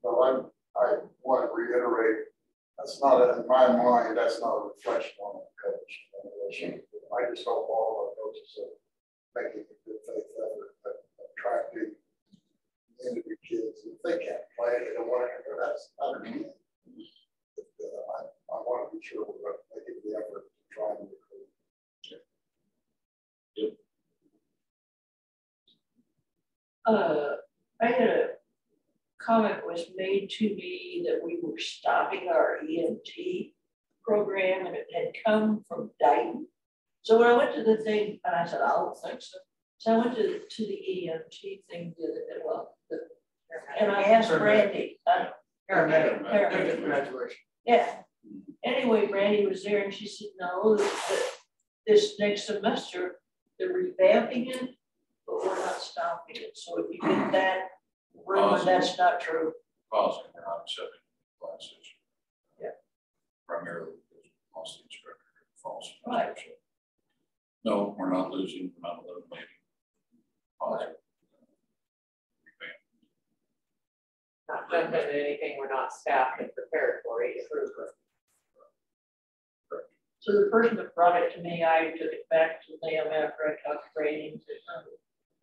Well, I want to reiterate, that's not, in my mind, that's not a reflection on the coach. I just hope all of our coaches are making a good faith effort at attracting community kids. If they can't play, they don't want to enter, that's understand. I want to be sure we're making the effort to try and recruit. Yep. I had a comment was made to me that we were stopping our EMT program and it had come from Dayton. So when I went to the thing, and I said, I don't think so. So I went to the EMT thing, and I asked Randy. Graduation. Yeah. Anyway, Randy was there and she said, no, that this next semester, they're revamping it, but we're not stopping it. So if you get that rumor, that's not true. Pausing, we're not accepting classes. Yeah. Primarily because we lost the instructor false. Right. No, we're not losing, we're not eliminating. Pausing. Not jumping into anything we're not staffed and prepared for either. So the person that brought it to me, I took it back to them after I talked to Brady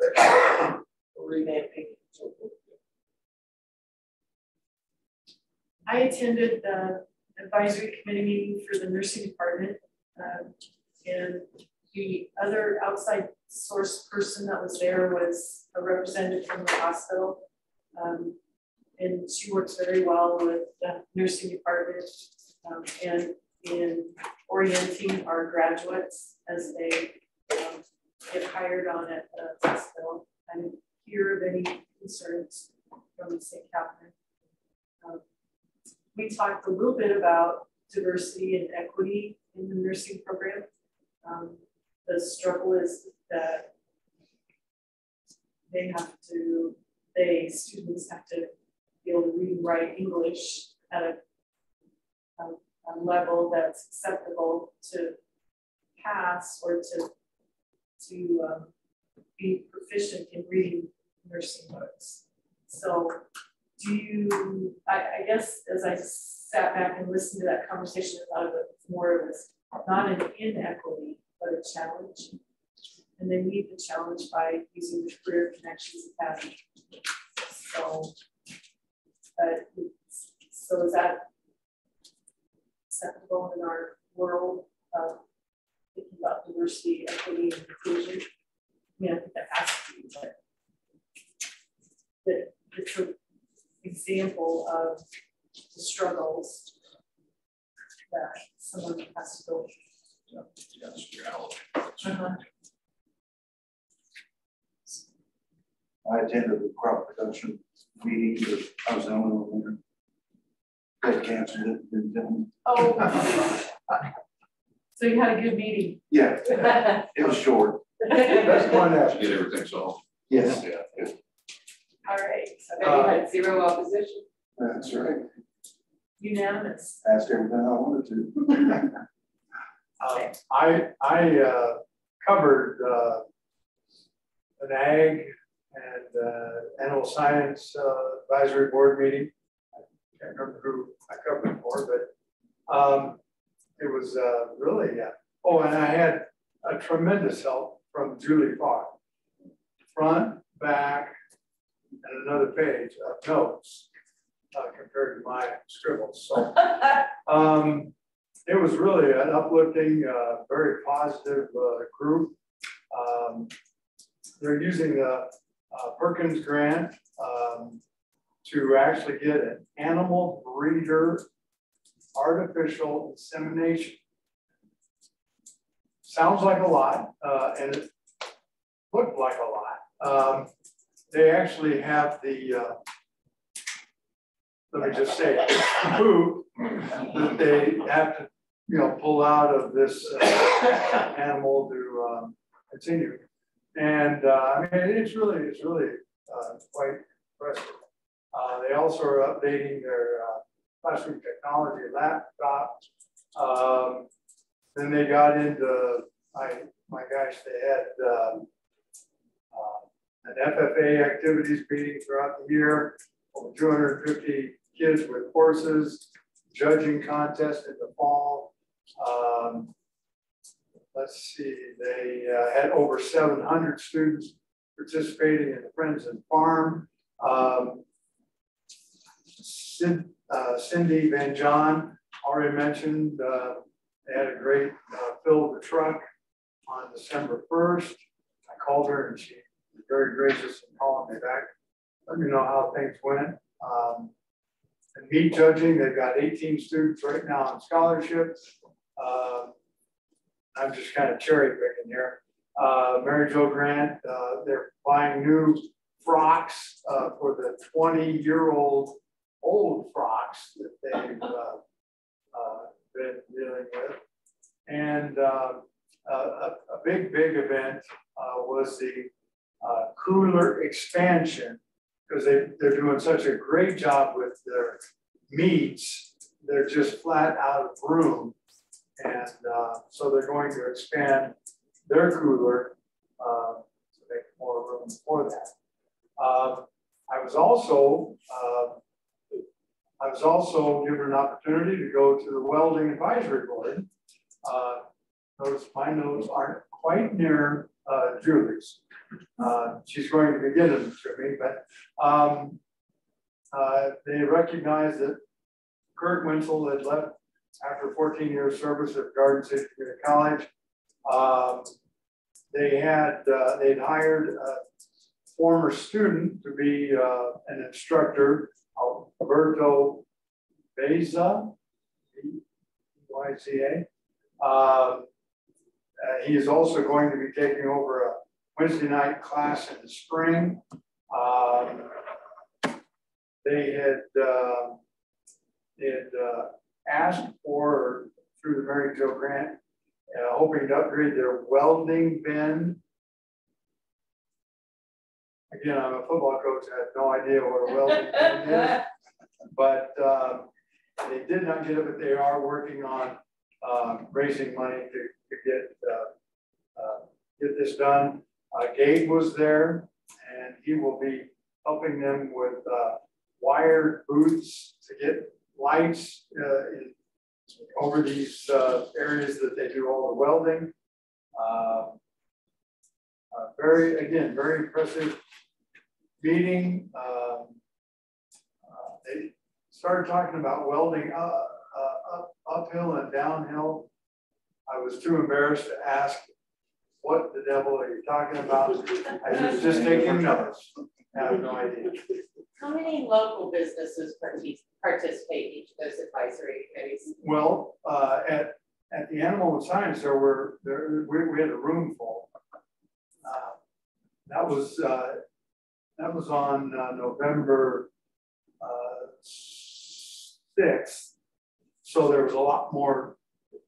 to revamping. I attended the advisory committee meeting for the nursing department, and the other outside source person that was there was a representative from the hospital, and she works very well with the nursing department and in orienting our graduates as they get hired on at the hospital. I didn't hear of any concerns from St. Catherine. We talked a little bit about diversity and equity in the nursing program. The struggle is that students have to be able to read and write English at a level that's acceptable to pass or to be proficient in reading nursing books. So I guess as I sat back and listened to that conversation, I thought of it more as not an inequity, but a challenge. And they meet the challenge by using the career connections academy. So is that acceptable in our world of thinking about diversity, equity, and inclusion. I mean, I think that has to be, but that it's an example of the struggles that someone has to go through. Yes, reality. I attended the crop production meeting, but I was the only one there. They canceled it, didn't tell me. Oh. So you had a good meeting. Yeah, it was short. That's one that. Get everything solved. Yes. Yeah, good. All right, so You had 0 opposition. That's right. unanimous. Asked everything I wanted to. I covered an ag and animal science advisory board meeting. I can't remember who I covered it for, but it was really, oh, and I had a tremendous help from Julie Farr. Front, back, and another page of notes compared to my scribbles. So it was really an uplifting, very positive group. They're using the Perkins grant to actually get an animal breeder artificial insemination. Sounds like a lot, and it looked like a lot. They actually have the, let me just say, poop that they have to, pull out of this animal to continue. And I mean, it's really quite impressive. They also are updating their classroom technology laptop. Then they got into, my gosh, they had an FFA activities meeting throughout the year, over 250 kids with horses, judging contest in the fall. Let's see, they had over 700 students participating in the Friends and Farm. Cindy Van John already mentioned, they had a great fill the truck on December 1st. I called her and she was very gracious in calling me back. Let me know how things went. And meat judging, they've got 18 students right now on scholarships. I'm just kind of cherry picking here. Mary Jo Grant, they're buying new frocks for the 20-year-old old frocks that they've been dealing with. And a big event was the cooler expansion, because they're doing such a great job with their meats. They're just flat out of room. And so they're going to expand their cooler to make more room for that. I was also given an opportunity to go to the welding advisory board. Notice my notes aren't quite near Julie's. She's going to be getting them to me, but they recognize that Kurt Winsel had left after 14 years service at Garden City Community College. They'd hired a former student to be an instructor, Alberto Beza, B-Y-Z-A. He is also going to be taking over a Wednesday night class in the spring. They had asked for, through the Mary Jo Grant, hoping to upgrade their welding bin. Again, I'm a football coach. I have no idea what a welding bin is, but they did not get it, but they are working on raising money to get this done. Gabe was there, and he will be helping them with wired booths to get lights over these areas that they do all the welding. Very impressive meeting. They started talking about welding uphill and downhill. I was too embarrassed to ask, what the devil are you talking about? I was just taking notes. I have no idea. How many local businesses participate in each of those advisory committees? Well, at the Animal and Science, we had a room full. That was on November 6th. So there was a lot more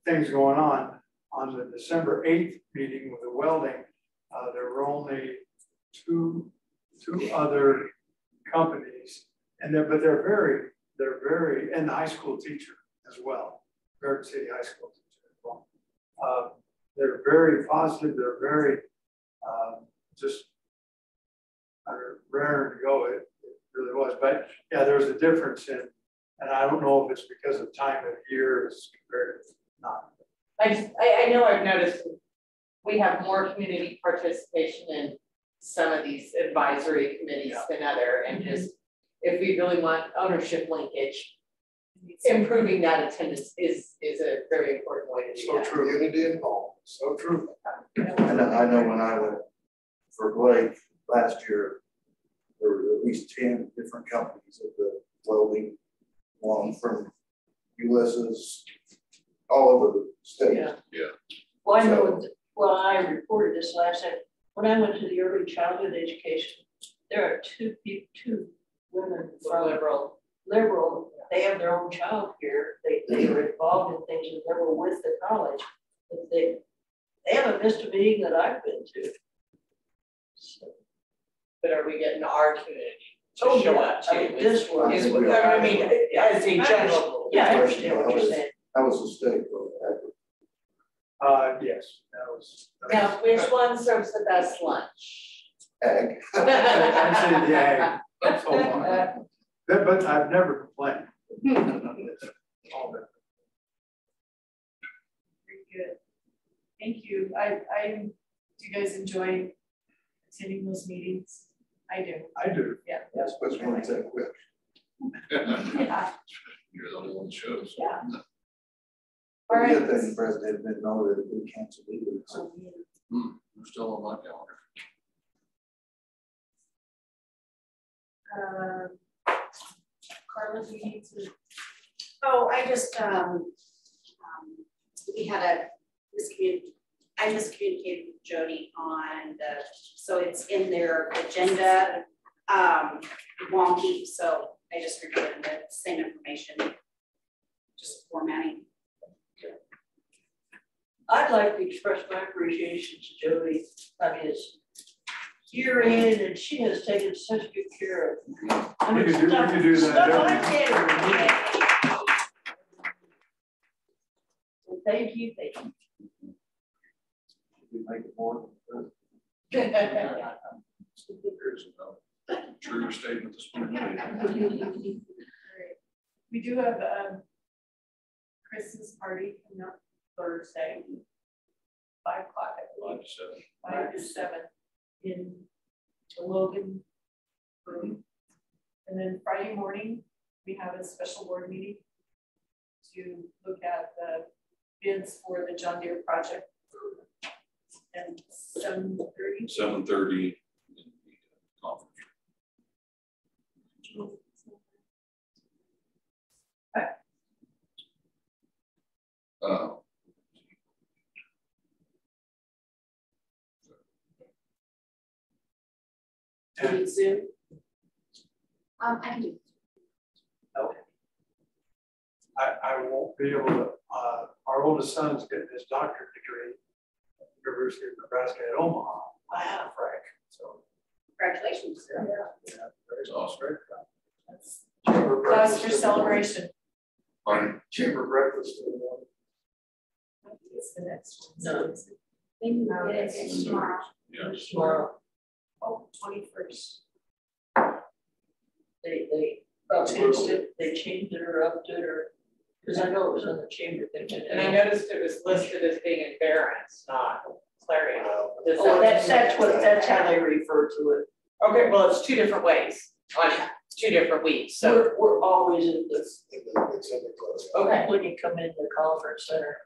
things going on. On the December 8th meeting with the welding, there were only two other companies, and but they're very, and the high school teacher as well, Garden City High School teacher as well. They're very positive. They're very just rare to go. It really was, but yeah, there's a difference in, and I don't know if it's because of time of year as compared to not. I know I've noticed we have more community participation in some of these advisory committees than other, and just if we really want ownership linkage, improving that attendance is a very important way to do that. So true. Unity involved. So true. And I know when I went for Blake last year, there were at least 10 different companies of the welding, one from Ulysses, all over the state. Yeah. Yeah. Well, I know, well, I reported this last time. When I went to the early childhood education, there are two women from liberal. They have their own child care. They were involved in things and they were with the college. But they haven't missed a meeting that I've been to. So. But are we getting our community to Oh, show yeah. up to? I mean, this one. Is what I mean, as a general. Yeah, I understand what you're saying. That was a state. Yes, that was. Now, which one serves the best lunch? Ag. I said the ag. So far. But I've never complained. All that. Very good. Thank you. Do you guys enjoy attending those meetings? I do. I do. Yeah. That's what's going to take quick. Yeah. You're the only one that shows. Yeah. All right. Good thing the president didn't know that it would cancel either. So. We're still on my calendar. Carla, do you need to? Oh, I just, we had a I miscommunicated with Jody on so it's in their agenda, wonky, so I just repeated the same information, just formatting. I'd like to express my appreciation to Jody on his hearing, and she has taken such good care of me. I mean, You can do that. stuff I can't. Well, thank you. We make it more. True statement this morning. We do have Christmas party coming up Thursday, 5 o'clock. 5 to 7. 5 to 7 in the Logan room. And then Friday morning, we have a special board meeting to look at the bids for the John Deere project. And 7:30. 7:30 in the conference room. Do you need Zoom? I can do. Okay. I won't be able to, our oldest son's getting his doctorate degree at the University of Nebraska at Omaha. Wow. Frank, so. Congratulations. Yeah, very awesome. That's Cause for celebration. Chamber breakfast. It's the next one. No. It's tomorrow. Yeah. Tomorrow. Oh, 21st. They changed it. They changed it or upped it, or because I know it was on the chamber thing. And I noticed it was listed as being in Barron's, not Clarion. Oh, that's how they refer to it. Okay, well, it's two different ways. 2 different weeks, so. We're always in this, It's in the close. Okay. when you come in the conference center.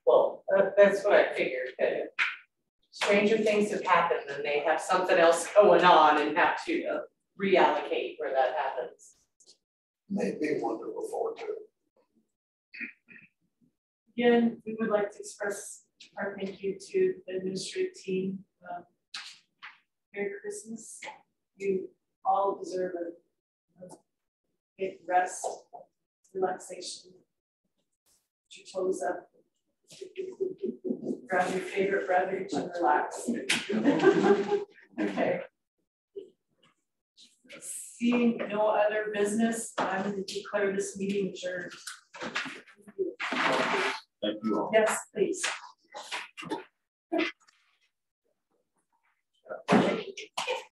Well, that's what I figured, that stranger things have happened and they have something else going on and have to reallocate where that happens. Maybe one to look forward to. Again, we would like to express our thank you to the administrative team. Merry Christmas. You all deserve a good rest, relaxation. Put your toes up. Grab your favorite beverage and relax. Okay. Seeing no other business, I'm going to declare this meeting adjourned. Thank you all. Yes, please.